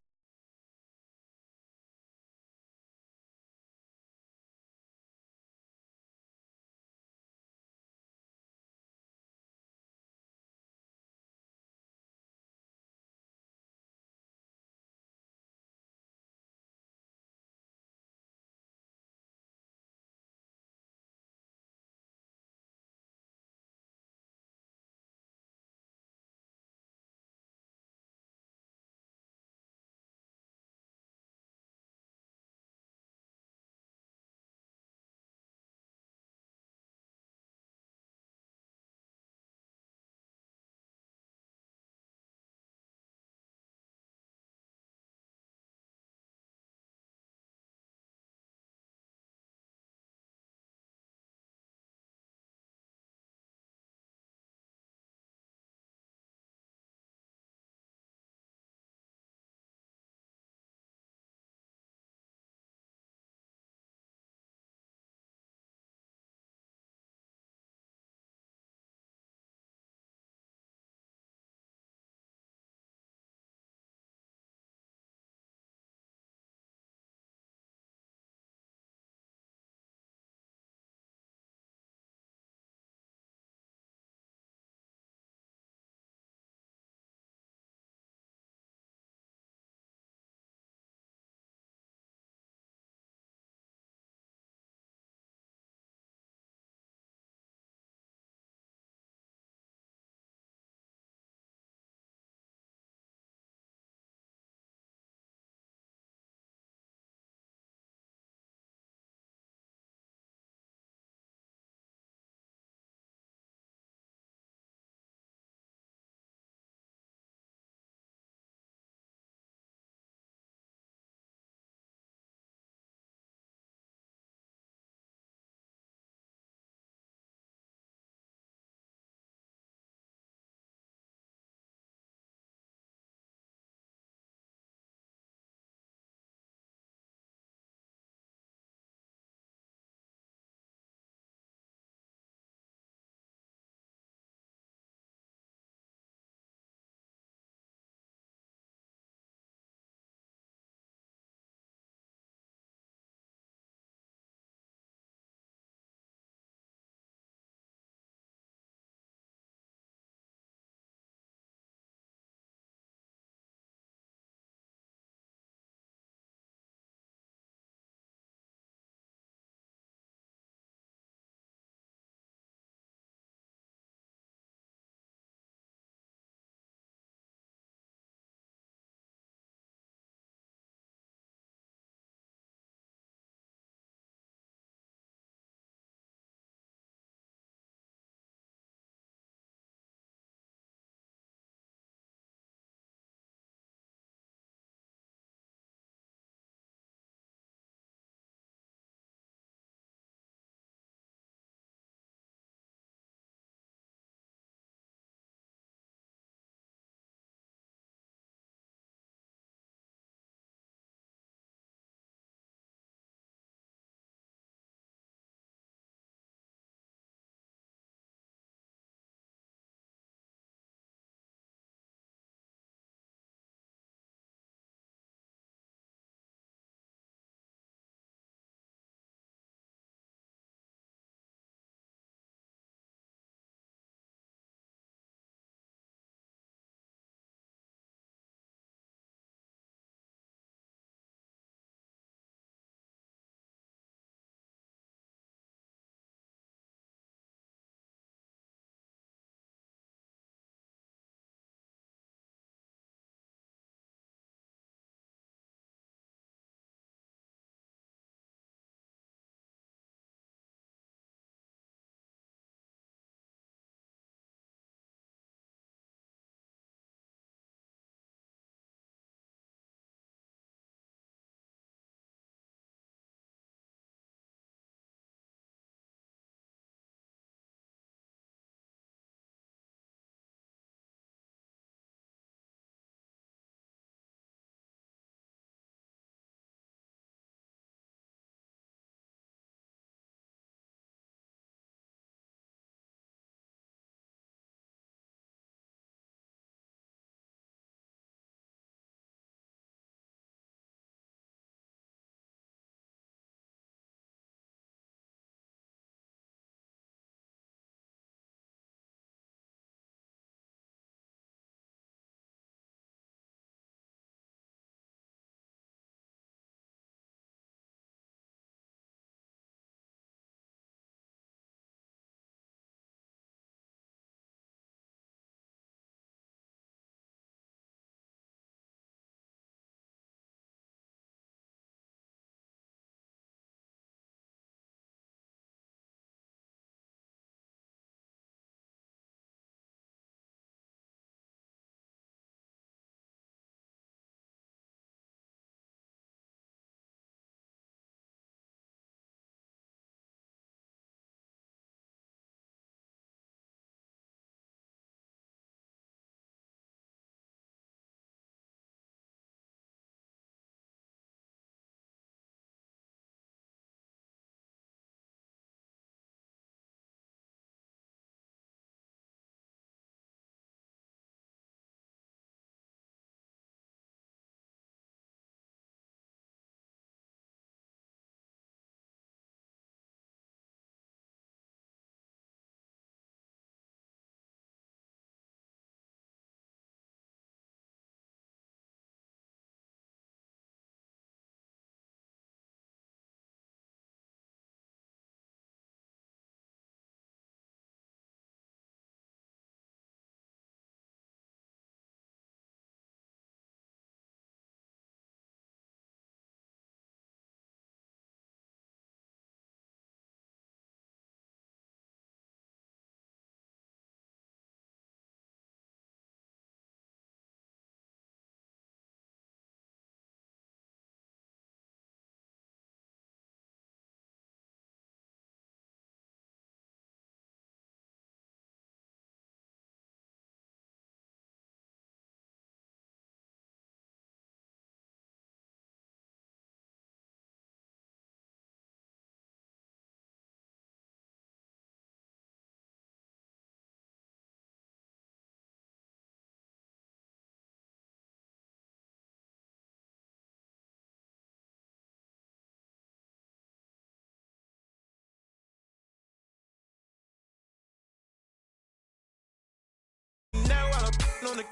on the.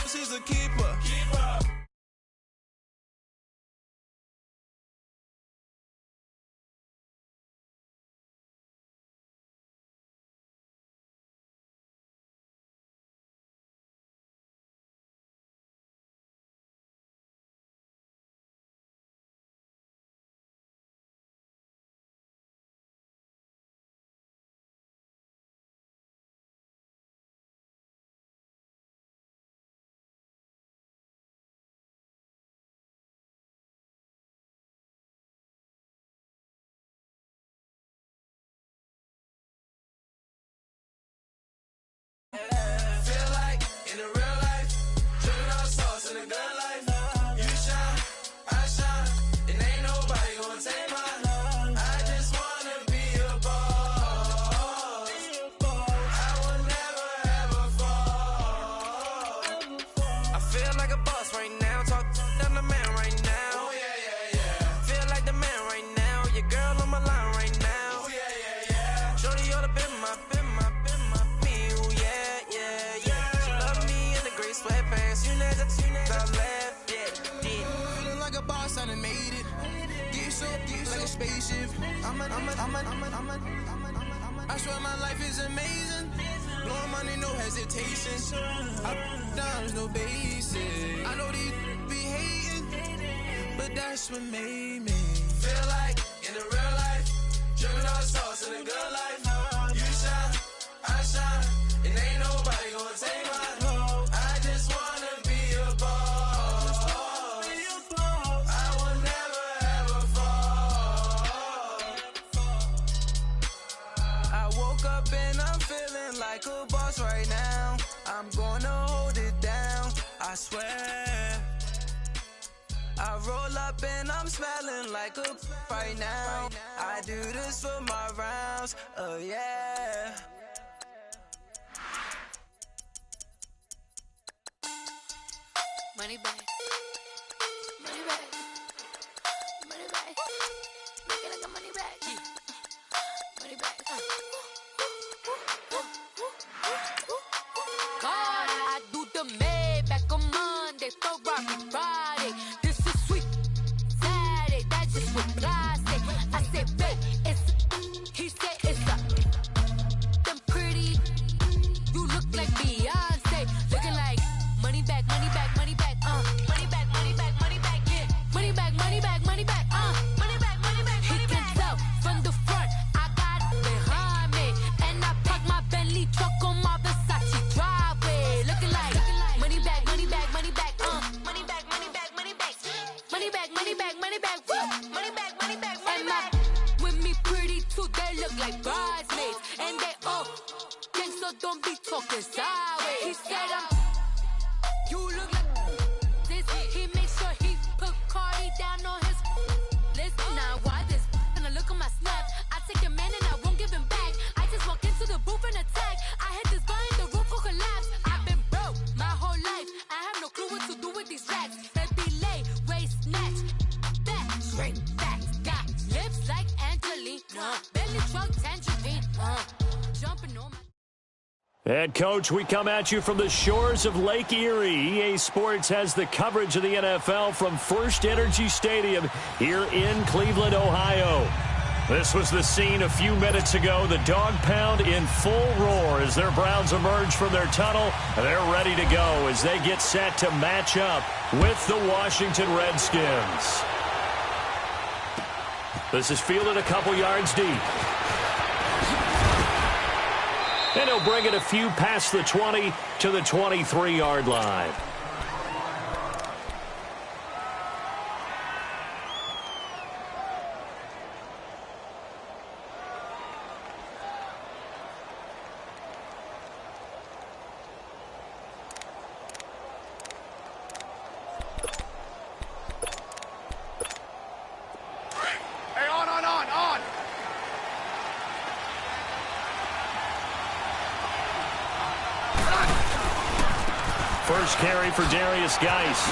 She's a keeper. Feel like in the real life, drinking all sauce in a good life. You shine, I shine, and ain't nobody gonna take mine. I just wanna be a boss. I will never ever fall. I feel like a boss right now, talk to the man right now. Oh yeah, yeah, yeah. Feel like the man right now, your girl on my line right now. Oh yeah, yeah, yeah. Shorty all up in my feeling like a boss, I done made it. Get so like a spaceship. I swear my life is amazing. Blowing money, no hesitation. Up, downs, no basic. I know these be hating, but that's what made me feel like in the real life, drinking all sauce in a good life. You shine, I shine, and ain't nobody gonna take mine. I just wanna be a boss. I will never ever fall. I woke up and I'm feeling like a boss right now. I'm gonna hold it down, I swear. I roll up and I'm smelling like a right now. I do this for my rounds, oh yeah. Money back, money back, money back. Make it like a money back, money back. God, I do the Maybach on Monday, Ferrari Friday. This is sweet Saturday, that's just what I say. I say, babe, it's he said it's a them pretty. You look like Beyonce, looking like money back, money back, money back, money back, money back, money back, yeah, money back, money back, money back, money back, money back. He can tell from the front, I got it behind me, and I parked my Bentley truck on my Versace driveway, looking like money back, money back, money back, money back, money back, money back, money back, money back, money back, money back, money back, money back. With me pretty too, they look like bridesmaids, and they all gang, so don't be talking sideways. He said you look like this. He makes sure he put Cardi down on his list. Now why this? Gonna look at my snap. I take a man and I won't give him back. I just walk into the booth and attack. I hit this guy in the roof will collapse. I've been broke my whole life. I have no clue what to do with these racks. Baby lay, waist snatch, back, straight back. Got lips like Angelina, belly truck tangerine, jumping on my. Head coach, we come at you from the shores of Lake Erie. EA Sports has the coverage of the NFL from First Energy Stadium here in Cleveland, Ohio. This was the scene a few minutes ago. The dog pound in full roar as their Browns emerge from their tunnel. They're ready to go as they get set to match up with the Washington Redskins. This is fielded a couple yards deep. And he'll bring it a few past the 20 to the 23-yard line. First carry for Darius Geis.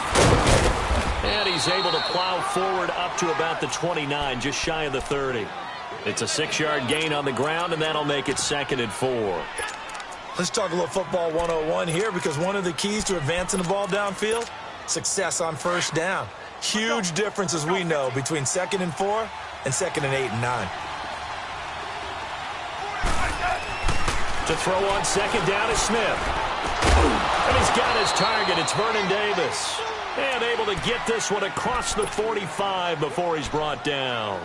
And he's able to plow forward up to about the 29, just shy of the 30. It's a 6-yard gain on the ground, and that'll make it 2nd and 4. Let's talk a little football 101 here, because one of the keys to advancing the ball downfield, success on first down. Huge difference, as we know, between 2nd and 4 and 2nd and 8 and 9. To throw on 2nd down is Smith. And he's got his target. It's Vernon Davis. And able to get this one across the 45 before he's brought down.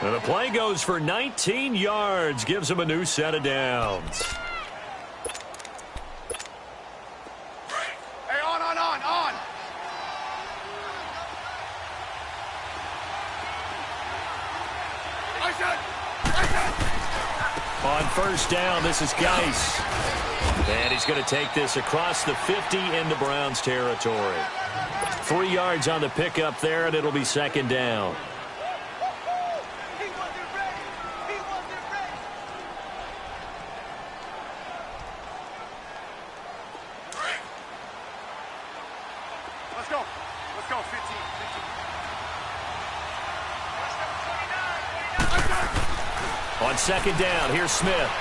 And the play goes for 19 yards. Gives him a new set of downs. Hey, on. On first down, this is Geis. And he's going to take this across the 50 into Browns territory. 3 yards on the pickup there, and it'll be 2nd down. Let's go, 15. On 2nd down, here's Smith.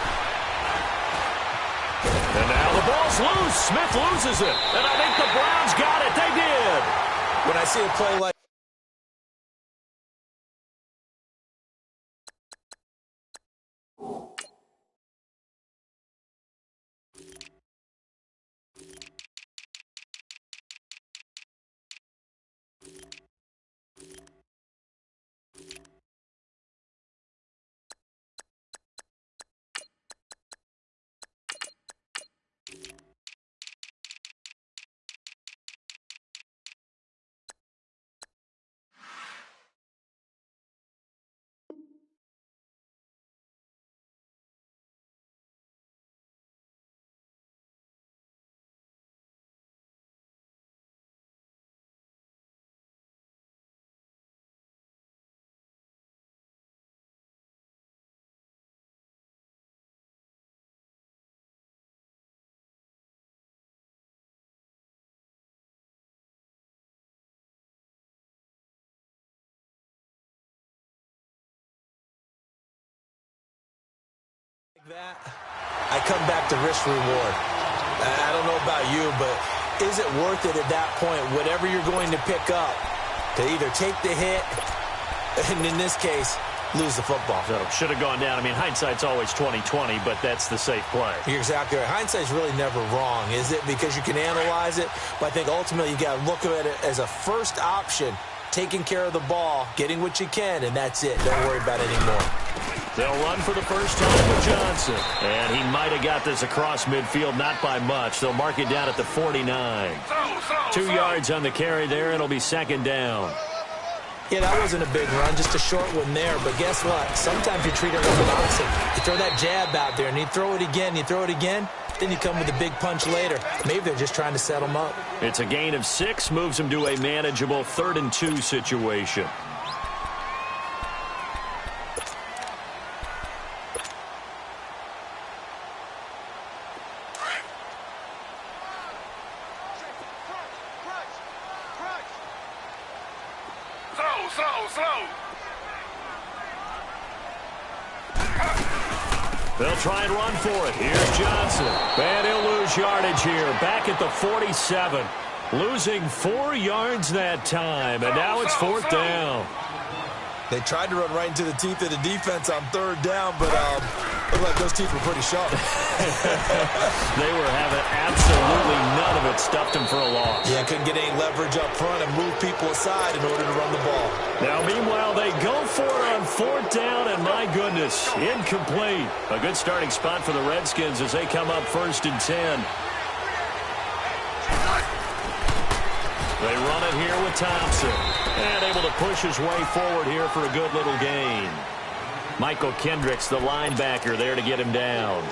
And now the ball's loose. Smith loses it. And I think the Browns got it. They did. When I see a play like that, I come back to risk reward. I don't know about you, but is it worth it at that point, whatever you're going to pick up, to either take the hit, and in this case, lose the football? So should have gone down. I mean, hindsight's always 20/20, but that's the safe play. You're exactly right. Hindsight's really never wrong, is it? Because you can analyze it, but I think ultimately you got to look at it as a first option, taking care of the ball, getting what you can, and that's it. Don't worry about it anymore. They'll run for the first time with Johnson. And he might have got this across midfield, not by much. They'll mark it down at the 49. 2 yards on the carry there. It'll be 2nd down. Yeah, that wasn't a big run, just a short one there. But guess what? Sometimes you treat it like an opposite. You throw that jab out there, and you throw it again, then you come with a big punch later. Maybe they're just trying to set them up. It's a gain of 6, moves them to a manageable 3rd and 2 situation. Slow. They'll try and run for it. Here's Johnson. And he'll lose yardage here. Back at the 47. Losing 4 yards that time. And now it's 4th down. They tried to run right into the teeth of the defense on 3rd down, but looked like those teeth were pretty sharp. They were having absolutely none of it. Stuffed them for a loss. Yeah, couldn't get any leverage up front and move people aside in order to run the ball. Now, meanwhile, they go for it on 4th down, and my goodness, incomplete. A good starting spot for the Redskins as they come up 1st and 10. They run it here with Thompson. And able to push his way forward here for a good little gain. Michael Kendricks, the linebacker, there to get him down.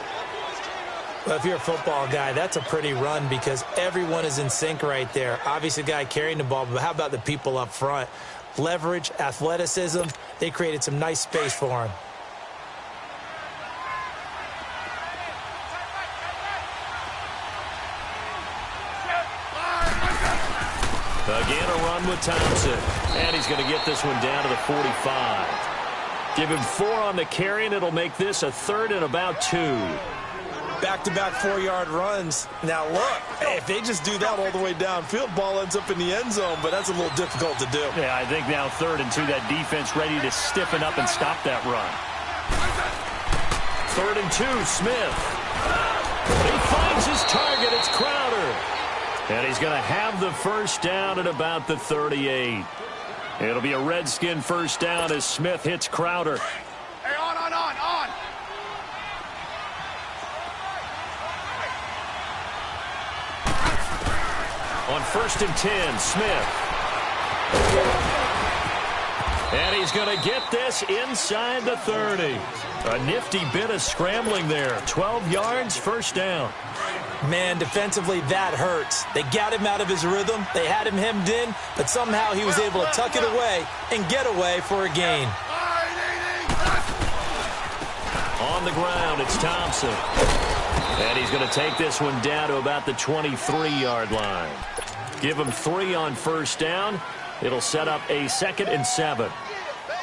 Well, if you're a football guy, that's a pretty run because everyone is in sync right there. Obviously, the guy carrying the ball, but how about the people up front? Leverage, athleticism, they created some nice space for him. Again, a run with Thompson. And he's going to get this one down to the 45. Give him 4 on the carry, and it'll make this a 3rd and about 2. Back-to-back 4-yard runs. Now, look, if they just do that all the way downfield, ball ends up in the end zone, but that's a little difficult to do. Yeah, I think now 3rd and 2, that defense ready to stiffen up and stop that run. 3rd and 2, Smith. He finds his target. It's Crowder. And he's going to have the first down at about the 38. It'll be a Redskin first down as Smith hits Crowder. Hey, on. On 1st and 10, Smith. And he's going to get this inside the 30. A nifty bit of scrambling there. 12 yards, first down. Man, defensively, that hurts. They got him out of his rhythm. They had him hemmed in, but somehow he was able to tuck it away and get away for a gain. On the ground, it's Thompson. And he's going to take this one down to about the 23-yard line. Give him 3 on first down. It'll set up a 2nd and 7.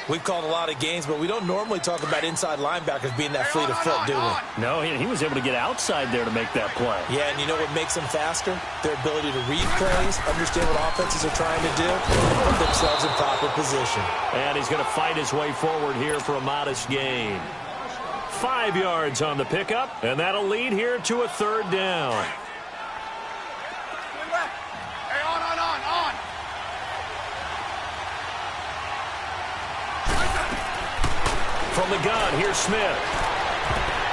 We've called a lot of games, but we don't normally talk about inside linebackers being that fleet of foot, do we? No, he was able to get outside there to make that play. Yeah, and you know what makes them faster? Their ability to read plays, understand what offenses are trying to do, and put themselves in proper position. And he's going to fight his way forward here for a modest gain. 5 yards on the pickup, and that'll lead here to a 3rd down. Hey, on. From the gun, here's Smith.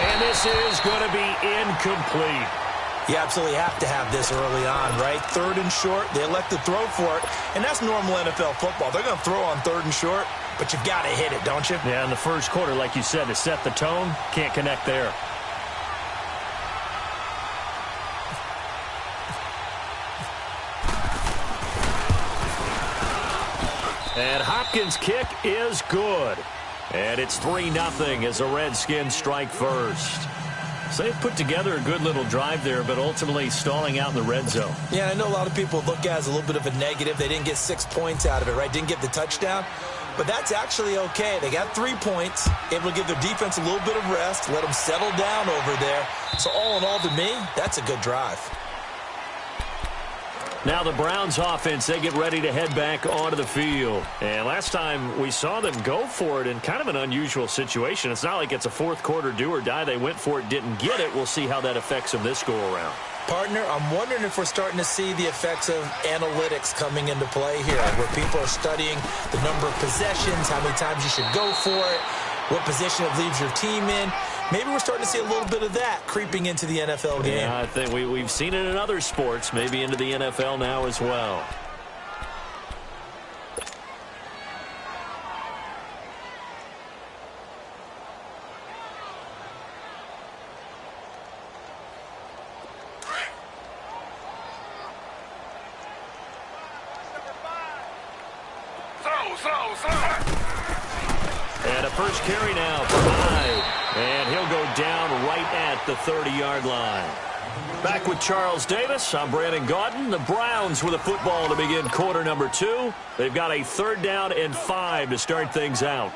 And this is going to be incomplete. You absolutely have to have this early on, right? 3rd and short, they elect to throw for it, and that's normal NFL football. They're going to throw on 3rd and short, but you've got to hit it, don't you? Yeah, in the first quarter, like you said, to set the tone, can't connect there. And Hopkins' kick is good. And it's 3-0 as the Redskins strike first. So they've put together a good little drive there, but ultimately stalling out in the red zone. Yeah, I know a lot of people look at it as a little bit of a negative. They didn't get 6 points out of it, right? Didn't get the touchdown. But that's actually okay. They got 3 points, able to give their defense a little bit of rest, let them settle down over there. So all in all, to me, that's a good drive. Now the Browns offense, they get ready to head back onto the field. And last time we saw them go for it in kind of an unusual situation. It's not like it's a fourth quarter do or die. They went for it, didn't get it. We'll see how that affects them this go around. Partner, I'm wondering if we're starting to see the effects of analytics coming into play here, where people are studying the number of possessions, how many times you should go for it, what position it leaves your team in. Maybe we're starting to see a little bit of that creeping into the NFL game. Yeah, I think we've seen it in other sports, maybe into the NFL now as well. And a first carry now for Hyde. And he'll go down right at the 30-yard line. Back with Charles Davis, I'm Brandon Gaudin. The Browns with a football to begin quarter number 2. They've got a 3rd down and 5 to start things out.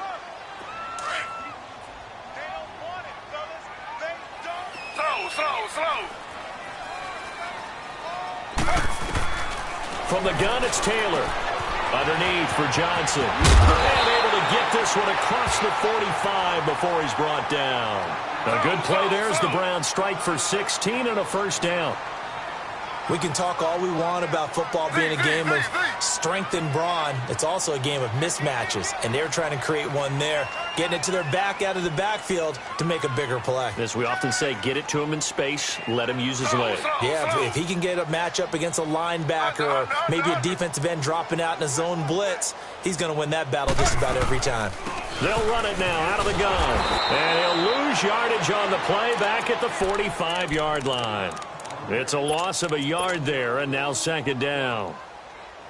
From the gun, it's Taylor. Underneath for Johnson. And able to get this one across the 45 before he's brought down. A good play there as the Browns strike for 16 and a first down. We can talk all we want about football being a game of strength and brawn. It's also a game of mismatches, and they're trying to create one there, getting it to their back out of the backfield to make a bigger play. As we often say, get it to him in space, let him use his leg. Yeah, if he can get a matchup against a linebacker or maybe a defensive end dropping out in a zone blitz, he's going to win that battle just about every time. They'll run it now out of the gun. And he'll lose yardage on the play back at the 45-yard line. It's a loss of a yard there, and now 2nd down.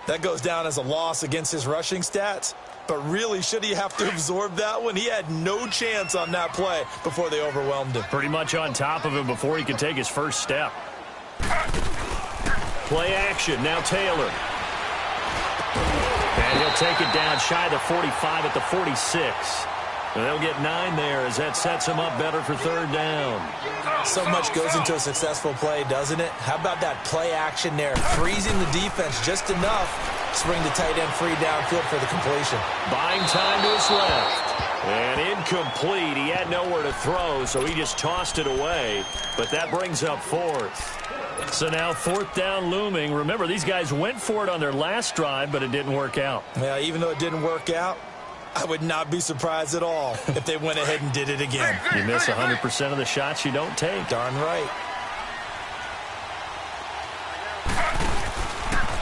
That goes down as a loss against his rushing stats. But really, should he have to absorb that one? He had no chance on that play before they overwhelmed him. Pretty much on top of him before he could take his first step. Play action, now Taylor. And he'll take it down shy of the 45 at the 46. They'll get 9 there as that sets them up better for third down. So much goes into a successful play, doesn't it? How about that play action there? Freezing the defense just enough to bring the tight end free downfield for the completion. Buying time to his left. And incomplete. He had nowhere to throw, so he just tossed it away. But that brings up 4th. So now 4th down looming. Remember, these guys went for it on their last drive, but it didn't work out. Yeah, even though it didn't work out, I would not be surprised at all if they went ahead and did it again. You miss 100% of the shots you don't take. Darn right.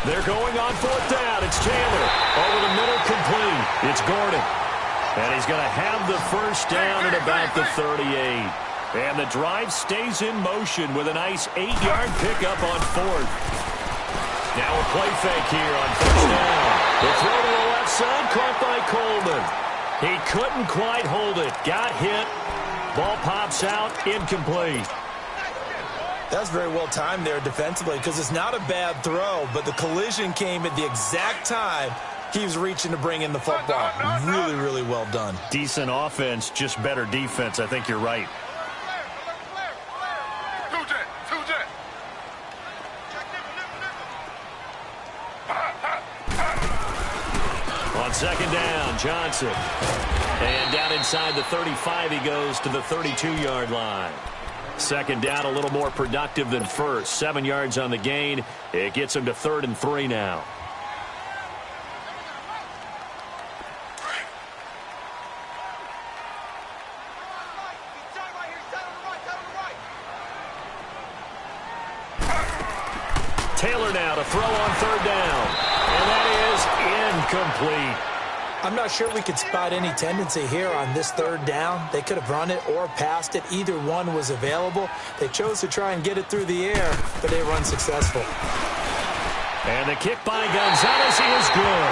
They're going on 4th down. It's Taylor. Over the middle, complete. It's Gordon. And he's going to have the first down at about the 38. And the drive stays in motion with a nice 8-yard pickup on 4th. Now a play fake here on 1st down. The throw to the left side, caught by Coleman. He couldn't quite hold it. Got hit. Ball pops out, incomplete. That's very well timed there defensively because it's not a bad throw, but the collision came at the exact time he was reaching to bring in the football. Really, really well done. Decent offense, just better defense. I think you're right. On 2nd down, Johnson. And down inside the 35, he goes to the 32-yard line. 2nd down, a little more productive than 1st. 7 yards on the gain. It gets him to 3rd and 3 now. Taylor now to throw on 3rd down. And that is incomplete. I'm not sure we could spot any tendency here on this 3rd down. They could have run it or passed it. Either one was available. They chose to try and get it through the air, but they were unsuccessful. And the kick by Gonzalez is good.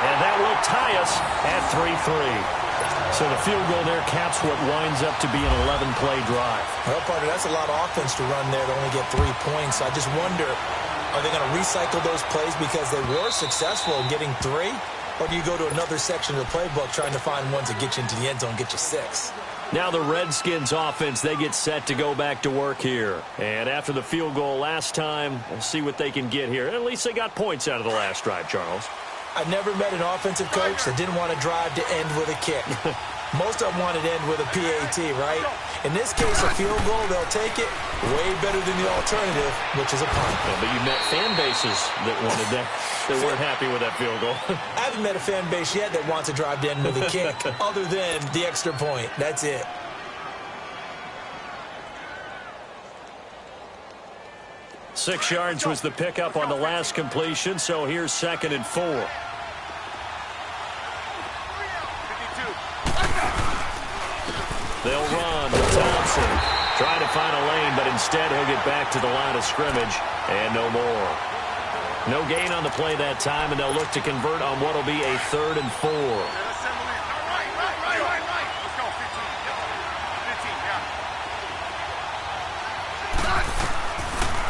And that will tie us at 3-3. So the field goal there caps what winds up to be an 11-play drive. Well, partner, that's a lot of offense to run there to only get 3 points. I just wonder, are they going to recycle those plays because they were successful in getting 3? Or do you go to another section of the playbook trying to find ones that get you into the end zone, get you 6? Now the Redskins offense, they get set to go back to work here. And after the field goal last time, we'll see what they can get here. At least they got points out of the last drive, Charles. I've never met an offensive coach that didn't want to drive to end with a kick. Most of them wanted to end with a PAT, right? In this case, a field goal, they'll take it way better than the alternative, which is a punt. Yeah, but you met fan bases that wanted that, that weren't happy with that field goal. I haven't met a fan base yet that wants to drive to end with a kick, other than the extra point. That's it. Six yards was the pickup on the last completion, so here's 2nd and 4. They'll run with Thompson. Trying to find a lane, but instead he'll get back to the line of scrimmage, and no more. No gain on the play that time, and they'll look to convert on what will be a 3rd and 4.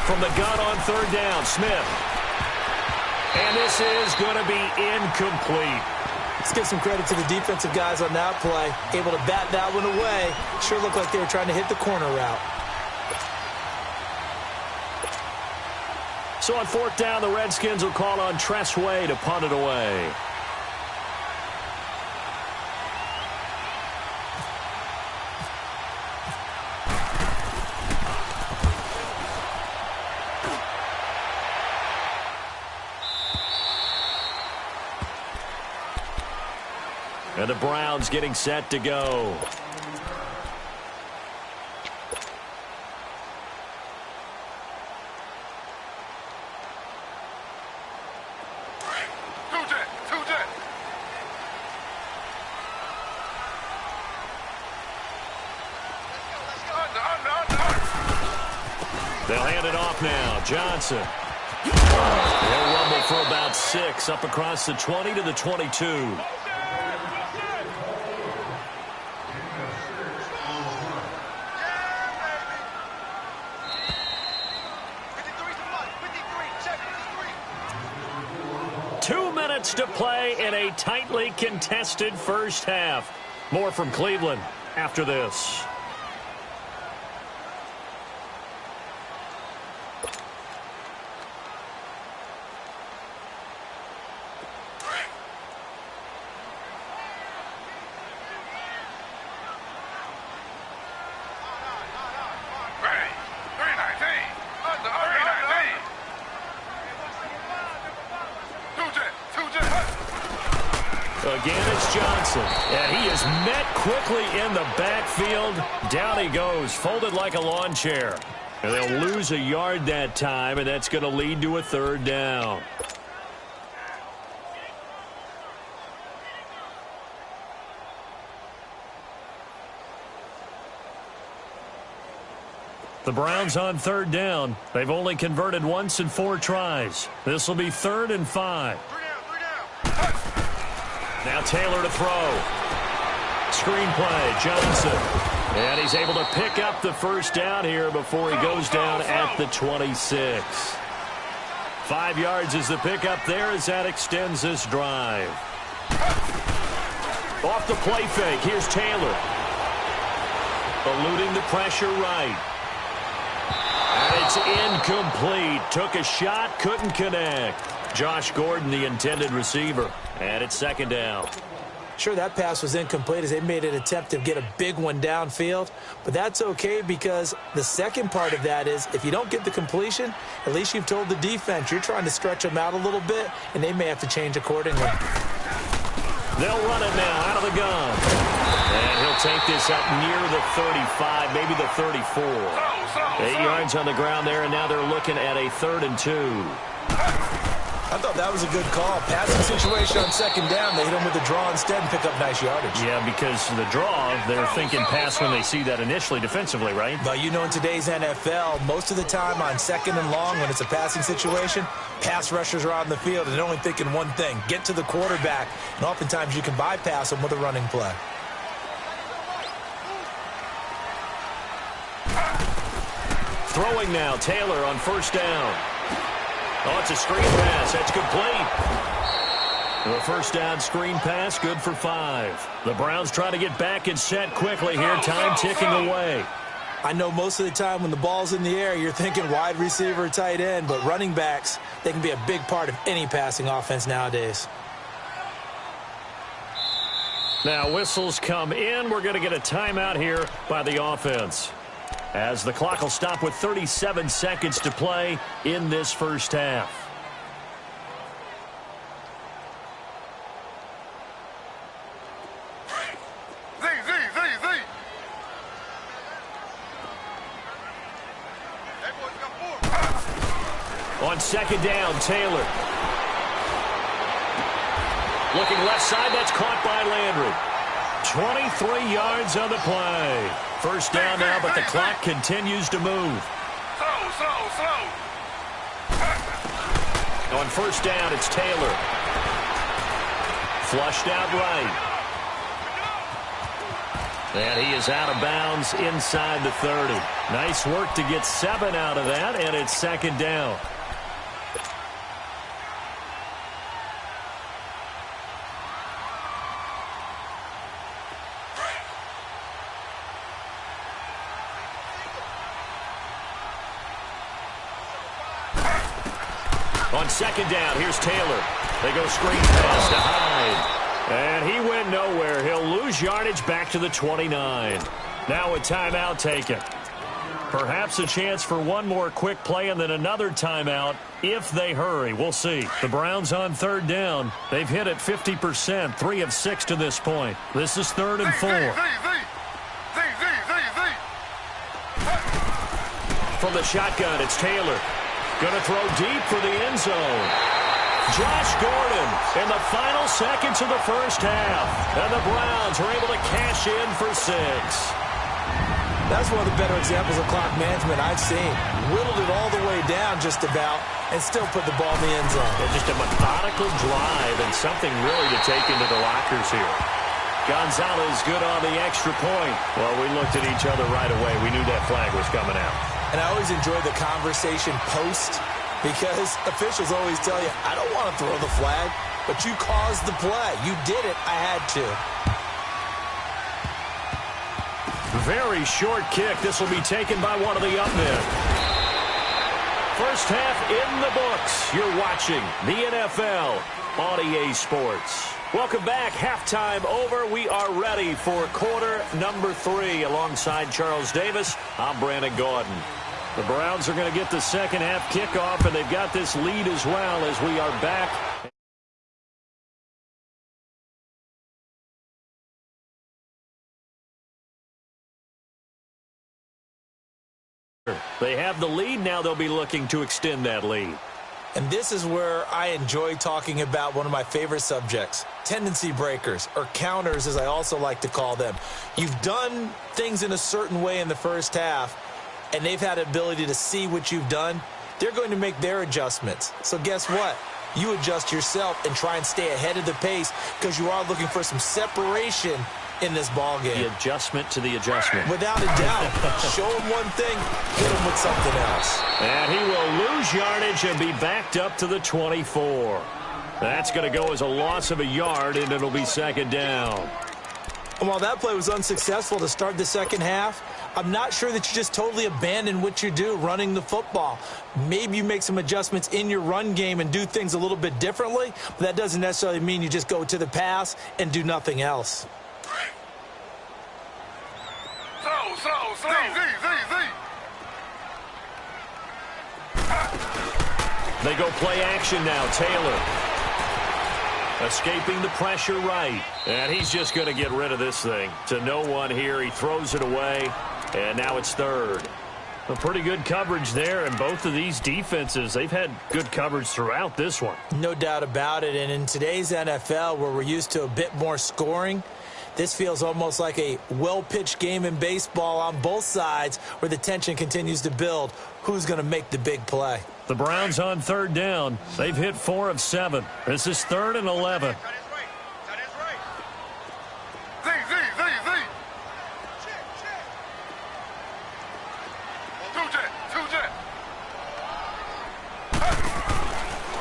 From the gun on 3rd down, Smith. And this is going to be incomplete. Let's give some credit to the defensive guys on that play. Able to bat that one away. Sure looked like they were trying to hit the corner route. So on 4th down, the Redskins will call on Tressway to punt it away. And the Browns getting set to go. They'll hand it off now. Johnson. They'll rumble for about 6 up across the 20 to the 22. To play in a tightly contested first half. More from Cleveland after this. Again, it's Johnson. And he is met quickly in the backfield. Down he goes, folded like a lawn chair. And they'll lose a yard that time, and that's going to lead to a third down. The Browns on third down. They've only converted once in 4 tries. This will be 3rd and 5. Now Taylor to throw. Screen play, Johnson. And he's able to pick up the first down here before he goes down at the 26. 5 yards is the pickup there as that extends this drive. Off the play fake, here's Taylor. Eluding the pressure right. And it's incomplete. Took a shot, couldn't connect. Josh Gordon, the intended receiver. And it's 2nd down. Sure, that pass was incomplete as they made an attempt to get a big one downfield. But that's okay because the second part of that is if you don't get the completion, at least you've told the defense you're trying to stretch them out a little bit, and they may have to change accordingly. They'll run it now out of the gun. And he'll take this up near the 35, maybe the 34. 8 yards on the ground there, and now they're looking at a 3rd and 2. I thought that was a good call. Passing situation on 2nd down. They hit him with the draw instead and pick up nice yardage. Yeah, because the draw, they're thinking pass when they see that initially defensively, right? But you know in today's NFL, most of the time on 2nd and long when it's a passing situation, pass rushers are on the field and they're only thinking one thing, get to the quarterback. And oftentimes you can bypass them with a running play. Throwing now, Taylor on 1st down. Oh, it's a screen pass. That's complete. The 1st down screen pass, good for 5. The Browns try to get back and set quickly here. Time ticking away. I know most of the time when the ball's in the air, you're thinking wide receiver, tight end, but running backs, they can be a big part of any passing offense nowadays. Now whistles come in. We're going to get a timeout here by the offense, as the clock will stop with 37 seconds to play in this first half. On 2nd down, Taylor. Looking left side, that's caught by Landry. 23 yards on the play. 1st down now, but the clock continues to move. On 1st down, it's Taylor. Flushed out right. And he is out of bounds inside the 30. Nice work to get 7 out of that, and it's 2nd down. On 2nd down, here's Taylor. They go screen pass to Hyde. And he went nowhere. He'll lose yardage back to the 29. Now a timeout taken. Perhaps a chance for one more quick play and then another timeout if they hurry. We'll see. The Browns on 3rd down. They've hit it 50%, 3 of 6 to this point. This is 3rd and 4. From the shotgun, it's Taylor. Going to throw deep for the end zone. Josh Gordon in the final seconds of the first half. And the Browns are able to cash in for 6. That's one of the better examples of clock management I've seen. Whittled it all the way down just about and still put the ball in the end zone. Yeah, just a methodical drive and something really to take into the lockers here. Gonzalez good on the extra point. Well, we looked at each other right away. We knew that flag was coming out. And I always enjoy the conversation post because officials always tell you, I don't want to throw the flag, but you caused the play. You did it. I had to. very short kick. This will be taken by one of the up men. First half in the books. You're watching the NFL on EA Sports. Welcome back. Halftime over. We are ready for quarter number 3. Alongside Charles Davis, I'm Brandon Gordon. The Browns are going to get the second half kickoff, and they've got this lead as well as we are back. They have the lead. Now they'll be looking to extend that lead. And this is where I enjoy talking about one of my favorite subjects, tendency breakers, or counters as I also like to call them. You've done things in a certain way in the first half, and they've had the ability to see what you've done. They're going to make their adjustments. So guess what? You adjust yourself and try and stay ahead of the pace because you are looking for some separation in this ball game. The adjustment to the adjustment. Without a doubt. Show him one thing, hit him with something else. And he will lose yardage and be backed up to the 24. That's going to go as a loss of a yard, and it'll be second down. And while that play was unsuccessful to start the second half, I'm not sure that you just totally abandon what you do running the football. Maybe you make some adjustments in your run game and do things a little bit differently, but that doesn't necessarily mean you just go to the pass and do nothing else. Slow. They go play action now. Taylor escaping the pressure right. And he's just going to get rid of this thing. To no one here. He throws it away. And now it's third. A pretty good coverage there. And both of these defenses, they've had good coverage throughout this one. No doubt about it. And in today's NFL, where we're used to a bit more scoring, this feels almost like a well-pitched game in baseball on both sides where the tension continues to build. Who's going to make the big play? The Browns on third down. They've hit 4 of 7. This is 3rd and 11.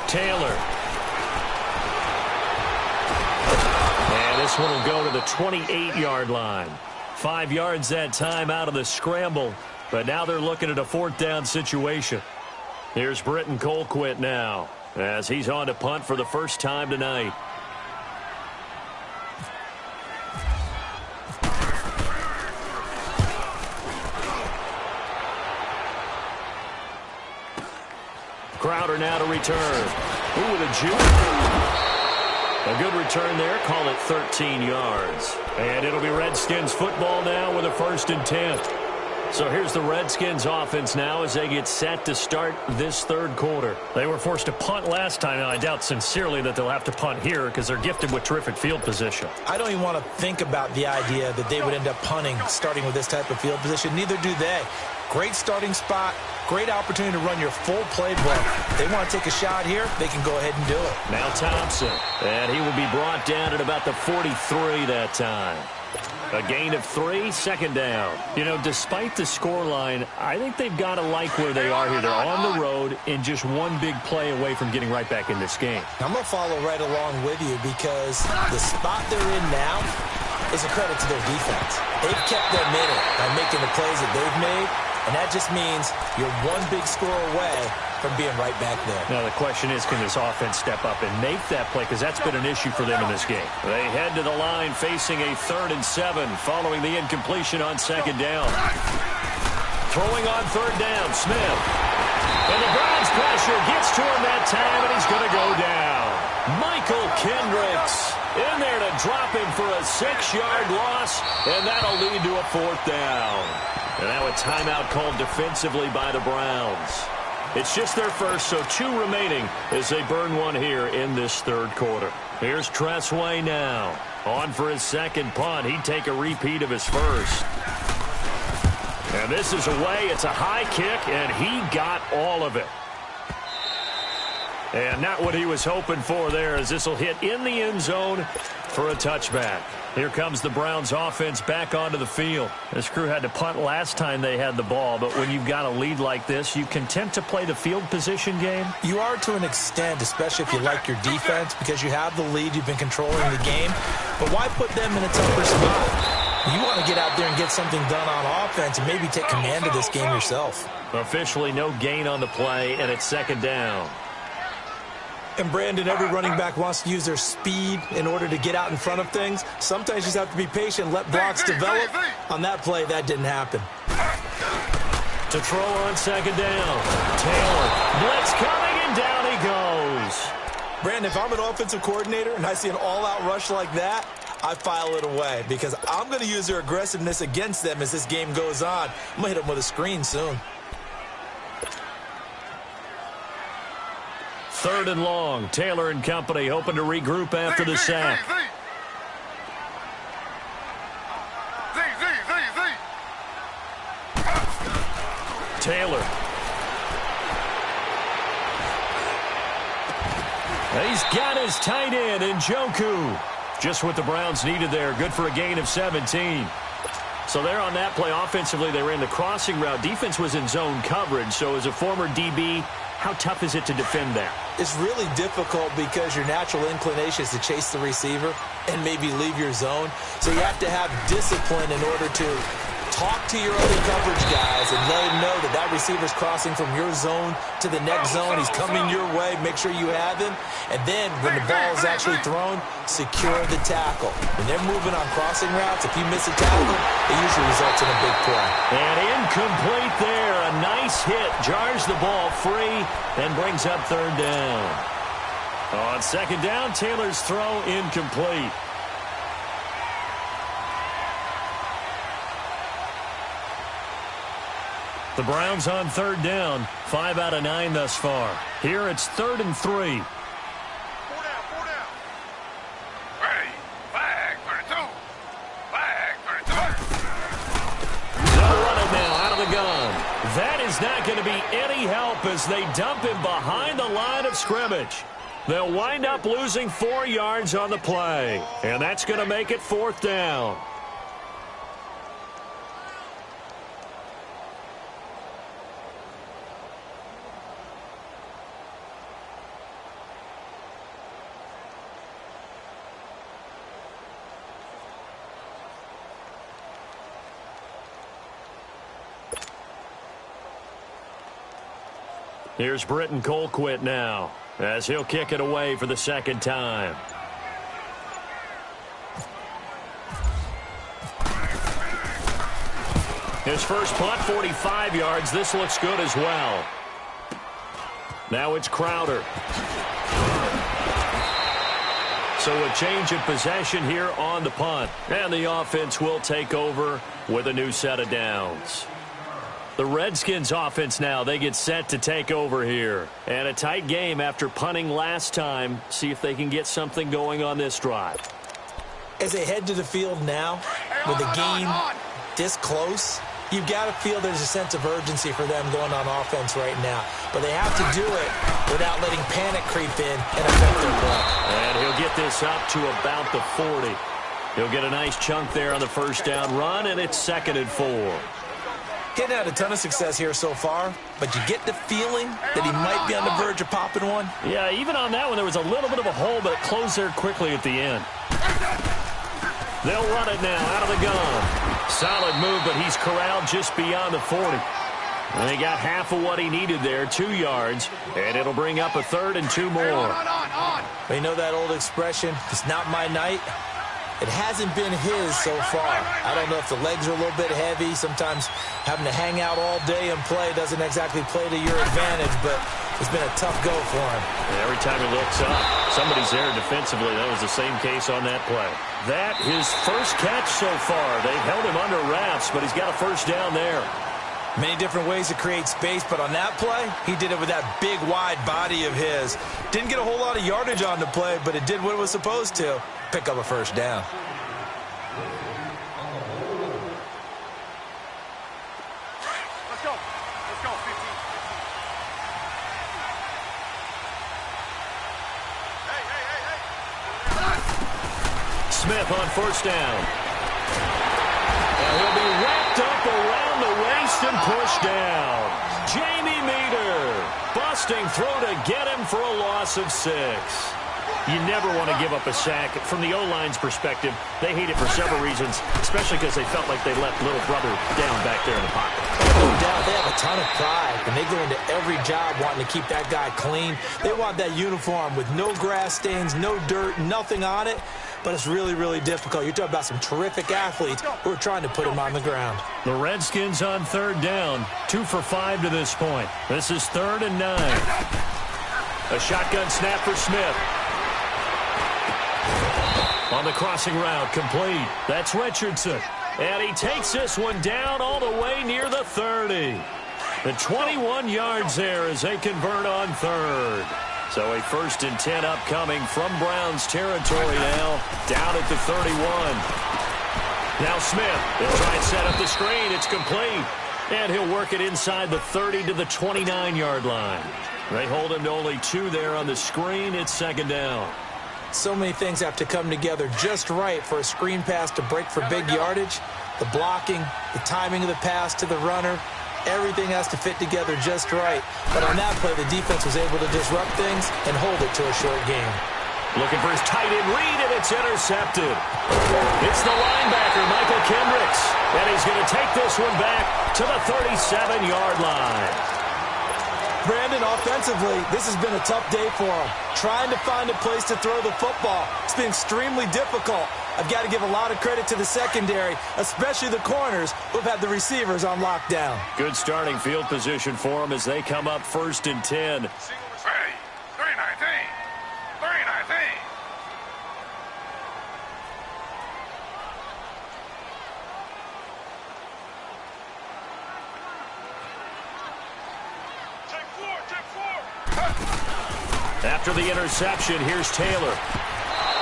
Taylor. And this one will go to the 28-yard line. 5 yards that time out of the scramble. But now they're looking at a 4th down situation. Here's Britton Colquitt now as he's on to punt for the first time tonight. Crowder now to return. Ooh, with a juke. A good return there. Call it 13 yards. And it'll be Redskins football now with a 1st and 10. So here's the Redskins offense now as they get set to start this third quarter. They were forced to punt last time, and I doubt sincerely that they'll have to punt here because they're gifted with terrific field position. I don't even want to think about the idea that they would end up punting starting with this type of field position. Neither do they. Great starting spot, great opportunity to run your full playbook. If they want to take a shot here, they can go ahead and do it. Now Thompson, and he will be brought down at about the 43 that time. A gain of 3, second down. You know, despite the scoreline, I think they've got to like where they are here. They're on the road and just one big play away from getting right back in this game. I'm going to follow right along with you because the spot they're in now is a credit to their defense. They've kept them in it by making the plays that they've made, and that just means you're one big score away from being right back there. Now the question is, can this offense step up and make that play? Because that's been an issue for them in this game. They head to the line facing a 3rd and 7 following the incompletion on second down. Throwing on third down, Smith. And the Browns pressure gets to him that time, and he's going to go down. Michael Kendricks in there to drop him for a 6-yard loss, and that'll lead to a 4th down. And now a timeout called defensively by the Browns. It's just their first, so 2 remaining as they burn one here in this third quarter. Here's Tressway now. On for his second punt. He'd take a repeat of his first. And this is away. It's a high kick, and he got all of it. And not what he was hoping for there, as this will hit in the end zone for a touchback. Here comes the Browns offense back onto the field. This crew had to punt last time they had the ball, but when you've got a lead like this, you content to play the field position game? You are to an extent, especially if you like your defense, because you have the lead, you've been controlling the game. But why put them in a tougher spot? You want to get out there and get something done on offense and maybe take command of this game yourself. Officially no gain on the play, and it's second down. And, Brandon, every running back wants to use their speed in order to get out in front of things. Sometimes you just have to be patient, let blocks develop. On that play, that didn't happen. To throw on second down. Taylor, blitz coming, and down he goes. Brandon, if I'm an offensive coordinator and I see an all-out rush like that, I file it away because I'm going to use their aggressiveness against them as this game goes on. I'm going to hit them with a screen soon. Third and long. Taylor and company hoping to regroup after the sack. Taylor. He's got his tight end in Njoku. Just what the Browns needed there. Good for a gain of 17. So there on that play, offensively, they ran the crossing route. Defense was in zone coverage. So as a former DB, how tough is it to defend that? It's really difficult because your natural inclination is to chase the receiver and maybe leave your zone. So you have to have discipline in order to talk to your other coverage guys and let them know that that receiver's crossing from your zone to the next zone. He's coming your way. Make sure you have him. And then when the ball is actually thrown, secure the tackle. When they're moving on crossing routes, if you miss a tackle, it usually results in a big play. And incomplete there. A nice hit. Jars the ball free and brings up third down. On second down, Taylor's throw incomplete. The Browns on third down, 5 out of 9 thus far. Here it's 3rd and 3. 4 down. Ready. Flag 32. Flag 32. They'll run it now out of the gun. That is not going to be any help as they dump him behind the line of scrimmage. They'll wind up losing 4 yards on the play, and that's going to make it 4th down. Here's Britton Colquitt now as he'll kick it away for the second time. His first punt, 45 yards. This looks good as well. Now it's Crowder. So a change of possession here on the punt. And the offense will take over with a new set of downs. The Redskins offense now, they get set to take over here. And a tight game after punting last time. See if they can get something going on this drive. As they head to the field now, with the game this close, you've got to feel there's a sense of urgency for them going on offense right now. But they have to do it without letting panic creep in and affect their play. And he'll get this up to about the 40. He'll get a nice chunk there on the first down run, and it's 2nd and 4. Getting had a ton of success here so far, but you get the feeling that he might be on the verge of popping one. Yeah, even on that one, there was a little bit of a hole, but it closed there quickly at the end. They'll run it now out of the gun. Solid move, but he's corralled just beyond the 40. And he got half of what he needed there, 2 yards, and it'll bring up a 3rd and 2 more. You know that old expression, it's not my night? It hasn't been his so far. I don't know if the legs are a little bit heavy. Sometimes having to hang out all day and play doesn't exactly play to your advantage, but it's been a tough go for him. And every time he looks up, somebody's there defensively. That was the same case on that play. That, his first catch so far. They've held him under wraps, but he's got a first down there. Many different ways to create space, but on that play, he did it with that big, wide body of his. Didn't get a whole lot of yardage on the play, but it did what it was supposed to. Pick up a first down. Let's go. Let's go. 15. Hey. Smith on first down. And he'll be wrapped up around the waist and pushed down. Jamie Meter busting through to get him for a loss of 6. You never want to give up a sack. From the O-line's perspective, they hate it for several reasons, especially because they felt like they let little brother down back there in the pocket. No doubt, they have a ton of pride, and they go into every job wanting to keep that guy clean. They want that uniform with no grass stains, no dirt, nothing on it, but it's really, really difficult. You're talking about some terrific athletes who are trying to put him on the ground. The Redskins on third down, 2 for 5 to this point. This is 3rd and 9. A shotgun snap for Smith. On the crossing route, complete. That's Richardson. And he takes this one down all the way near the 30. The 21 yards there as they convert on third. So a 1st and 10 upcoming from Browns territory now, down at the 31. Now Smith, they'll try and set up the screen. It's complete. And he'll work it inside the 30 to the 29-yard line. They hold him to only 2 there on the screen. It's 2nd down. So many things have to come together just right for a screen pass to break for big yardage. The blocking, the timing of the pass to the runner, everything has to fit together just right. But on that play, the defense was able to disrupt things and hold it to a short game. Looking for his tight end read, and it's intercepted. It's the linebacker, Michael Kendricks, and he's going to take this one back to the 37-yard line. Brandon, offensively, this has been a tough day for him. Trying to find a place to throw the football. It's been extremely difficult. I've got to give a lot of credit to the secondary, especially the corners who've had the receivers on lockdown. Good starting field position for them as they come up 1st and 10. After the interception, here's Taylor.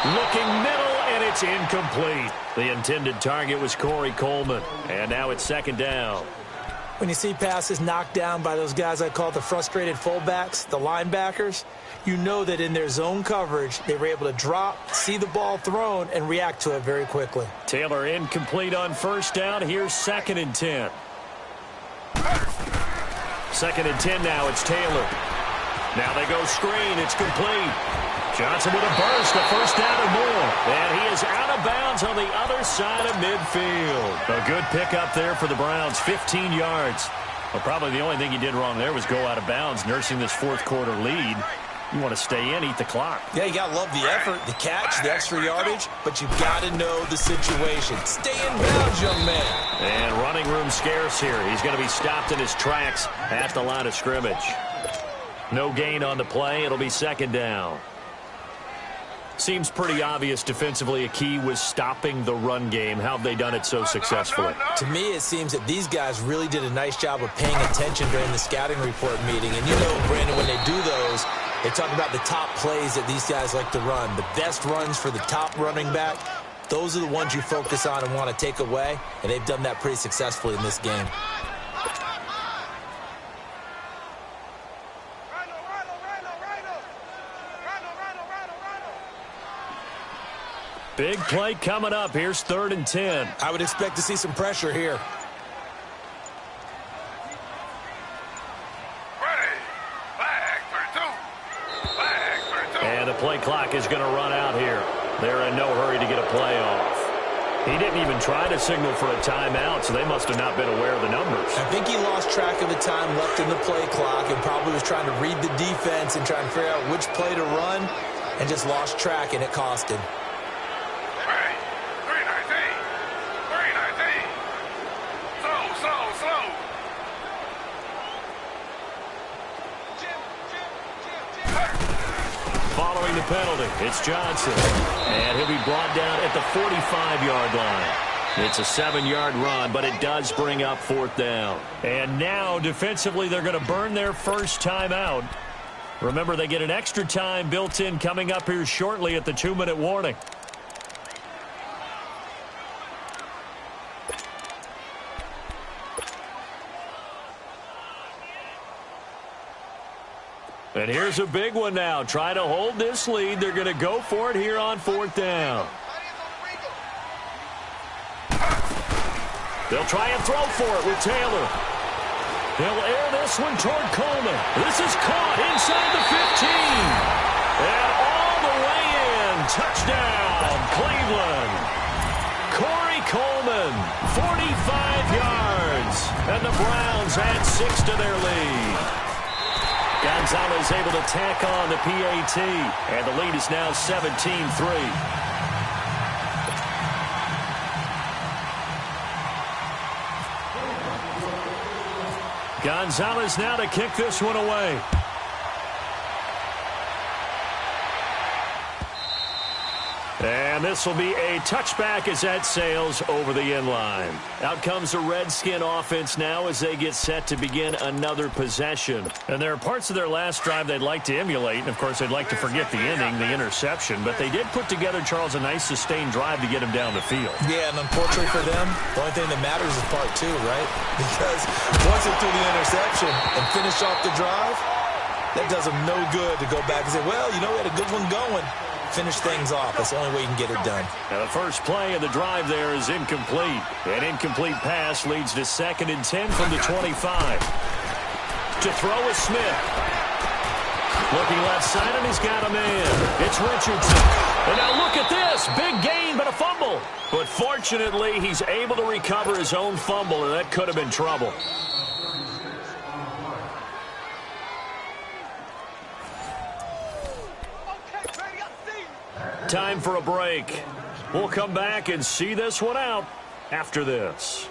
Looking middle, and it's incomplete. The intended target was Corey Coleman. And now it's 2nd down. When you see passes knocked down by those guys I call the frustrated fullbacks, the linebackers, you know that in their zone coverage, they were able to drop, see the ball thrown, and react to it very quickly. Taylor incomplete on 1st down. Here's 2nd and 10. 2nd and 10 now. It's Taylor. Now they go screen. It's complete. Johnson with a burst, a 1st down and more. And he is out of bounds on the other side of midfield. A good pickup there for the Browns, 15 yards. Well, probably the only thing he did wrong there was go out of bounds, nursing this 4th quarter lead. You want to stay in, eat the clock. Yeah, you got to love the effort, the catch, the extra yardage, but you've got to know the situation. Stay in bounds, young man. And running room scarce here. He's going to be stopped in his tracks at the line of scrimmage. No gain on the play. It'll be 2nd down. Seems pretty obvious defensively a key was stopping the run game. How have they done it so successfully? To me, it seems that these guys really did a nice job of paying attention during the scouting report meeting. And you know, Brandon, when they do those, they talk about the top plays that these guys like to run. The best runs for the top running back. Those are the ones you focus on and want to take away. And they've done that pretty successfully in this game. Big play coming up. Here's 3rd and 10. I would expect to see some pressure here. And the play clock is going to run out here. They're in no hurry to get a play off. He didn't even try to signal for a timeout, so they must have not been aware of the numbers. I think he lost track of the time left in the play clock and probably was trying to read the defense and try and figure out which play to run and just lost track, and it cost him. Following the penalty, it's Johnson. And he'll be brought down at the 45-yard line. It's a 7-yard run, but it does bring up 4th down. And now, defensively, they're going to burn their first timeout. Remember, they get an extra time built in coming up here shortly at the 2-minute warning. And here's a big one now. Try to hold this lead. They're going to go for it here on 4th down. They'll try and throw for it with Taylor. They'll air this one toward Coleman. This is caught inside the 15. And all the way touchdown, Cleveland. Corey Coleman, 45 yards. And the Browns add 6 to their lead. Gonzalez able to tack on the PAT. And the lead is now 17-3. Gonzalez now to kick this one away. And this will be a touchback as that sails over the end line. Out comes the Redskin offense now as they get set to begin another possession. And there are parts of their last drive they'd like to emulate. And, of course, they'd like to forget the ending, the interception. But they did put together, Charles, a nice sustained drive to get him down the field. Yeah, and unfortunately for them, the only thing that matters is part 2, right? Because once they threw the interception and finish off the drive, that does them no good to go back and say, well, you know, we had a good one going. Finish things off. That's the only way you can get it done. Now the first play of the drive there is incomplete. An incomplete pass leads to 2nd and 10 from the 25. To throw is Smith. Looking left side, and he's got a man. It's Richardson. And now look at this. Big gain, but a fumble. But fortunately, he's able to recover his own fumble, and that could have been trouble. Time for a break. We'll come back and see this one out after this.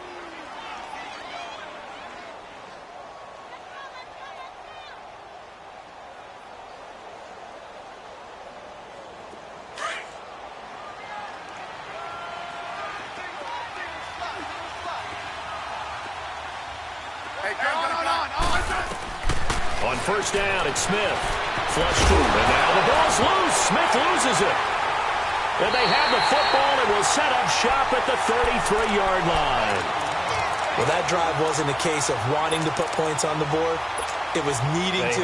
On first down, it's Smith. Flush through, and now the ball's loose. Smith loses it. And they have the football and will set up shop at the 33-yard line. Well, that drive wasn't a case of wanting to put points on the board. It was needing to,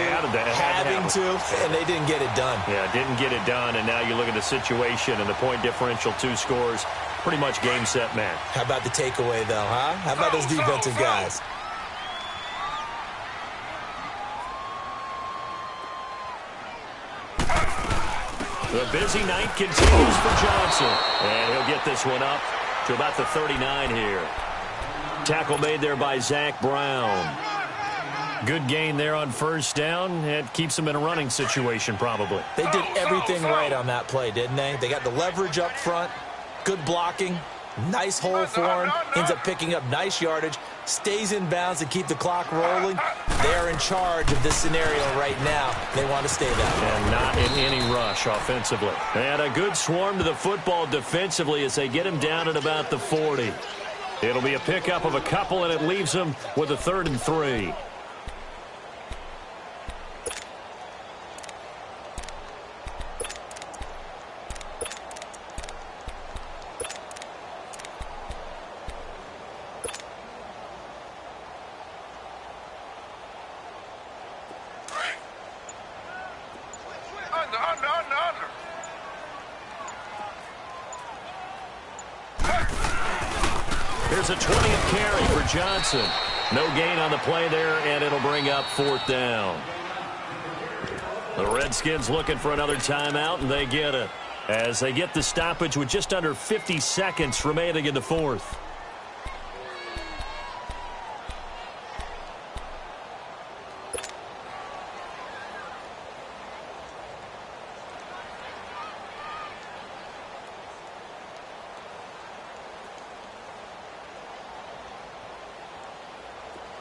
having to, and they didn't get it done. Yeah, didn't get it done, and now you look at the situation and the point differential, 2 scores, pretty much game, set, match. How about the takeaway, though, huh? How about those defensive guys? The busy night continues for Johnson. And he'll get this one up to about the 39 here. Tackle made there by Zach Brown. Good gain there on first down. It keeps them in a running situation probably. They did everything right on that play, didn't they? They got the leverage up front, good blocking, nice hole for him, ends up picking up nice yardage, stays in bounds to keep the clock rolling. They're in charge of this scenario right now. They want to stay that way. And not in any rush offensively. And a good swarm to the football defensively as they get him down at about the 40. It'll be a pickup of a couple, and it leaves them with a 3rd and 3. Here's a 20th carry for Johnson. No gain on the play there, and it'll bring up 4th down. The Redskins looking for another timeout, and they get it. As they get the stoppage with just under 50 seconds remaining in the 4th.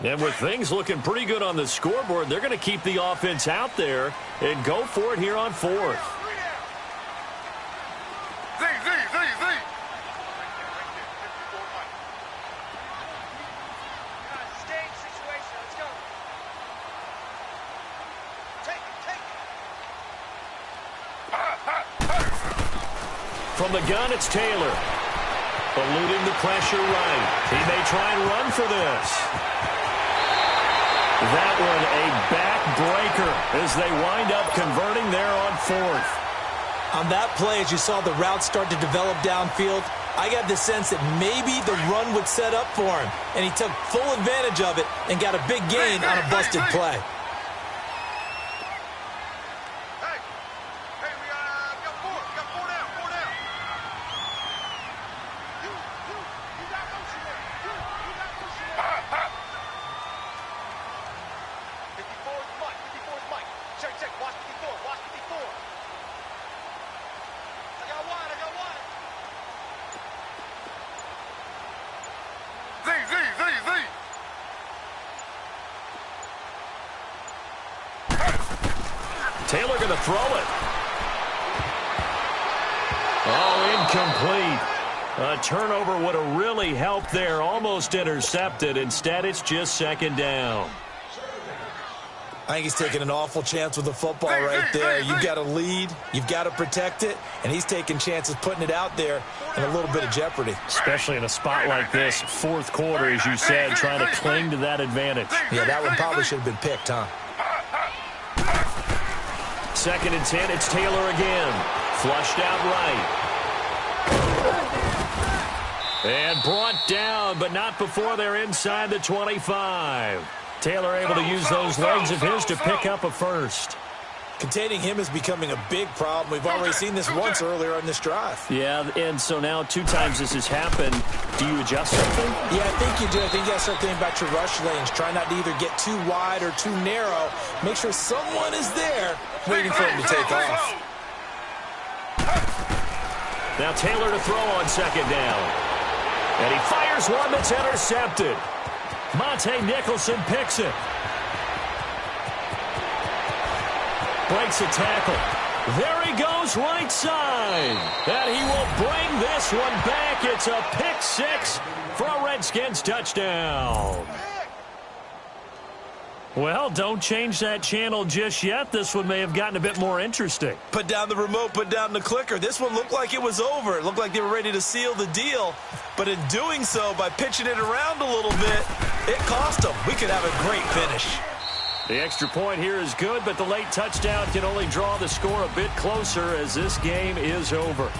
And with things looking pretty good on the scoreboard, they're going to keep the offense out there and go for it here on 4th. From the gun, it's Taylor. Eluding the pressure right. He may try and run for this. That one a backbreaker as they wind up converting there on 4th. On that play, as you saw the route start to develop downfield, I got the sense that maybe the run would set up for him, and he took full advantage of it and got a big gain on a busted play. Hey, we got 4 down. going to throw it. Oh, incomplete. A turnover would have really helped there. Almost intercepted. Instead, it's just second down. I think he's taking an awful chance with the football right there. You've got to lead. You've got to protect it. And he's taking chances putting it out there in a little bit of jeopardy. Especially in a spot like this, fourth quarter, as you said, trying to cling to that advantage. Yeah, that one probably should have been picked, huh? 2nd and 10, it's Taylor again. Flushed out right. And brought down, but not before they're inside the 25. Taylor able to use those legs of his to pick up a first. Containing him is becoming a big problem. We've already seen this once earlier on this drive. Yeah, and so now 2 times this has happened. Do you adjust something? Yeah, I think you do. I think you got to start thinking about your rush lanes. Try not to either get too wide or too narrow. Make sure someone is there waiting for him to take off. Now Taylor to throw on 2nd down. And he fires one that's intercepted. Monte Nicholson picks it. Breaks a tackle. There he goes right side. And he will bring this one back. It's a pick 6 for a Redskins touchdown. Well, don't change that channel just yet. This one may have gotten a bit more interesting. Put down the remote, put down the clicker. This one looked like it was over. It looked like they were ready to seal the deal. But in doing so, by pitching it around a little bit, it cost them. We could have a great finish. The extra point here is good, but the late touchdown can only draw the score a bit closer as this game is over.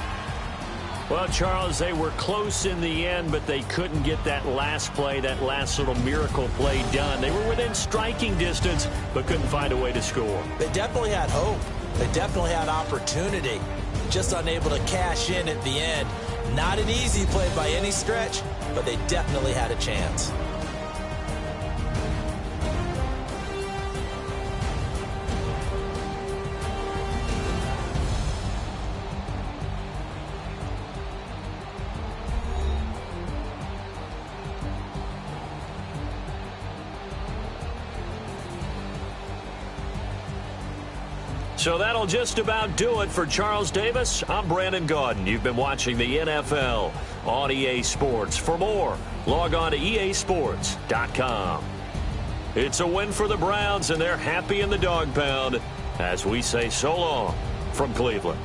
Well, Charles, they were close in the end, but they couldn't get that last play, that last little miracle play done. They were within striking distance, but couldn't find a way to score. They definitely had hope. They definitely had opportunity. Just unable to cash in at the end. Not an easy play by any stretch, but they definitely had a chance. So that'll just about do it for Charles Davis. I'm Brandon Gaudin. You've been watching the NFL on EA Sports. For more, log on to easports.com. It's a win for the Browns, and they're happy in the dog pound as we say so long from Cleveland.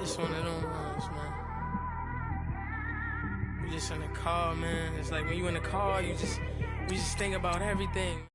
It's one of them ones, man. You just in the car, man. It's like when you in the car, you just think about everything.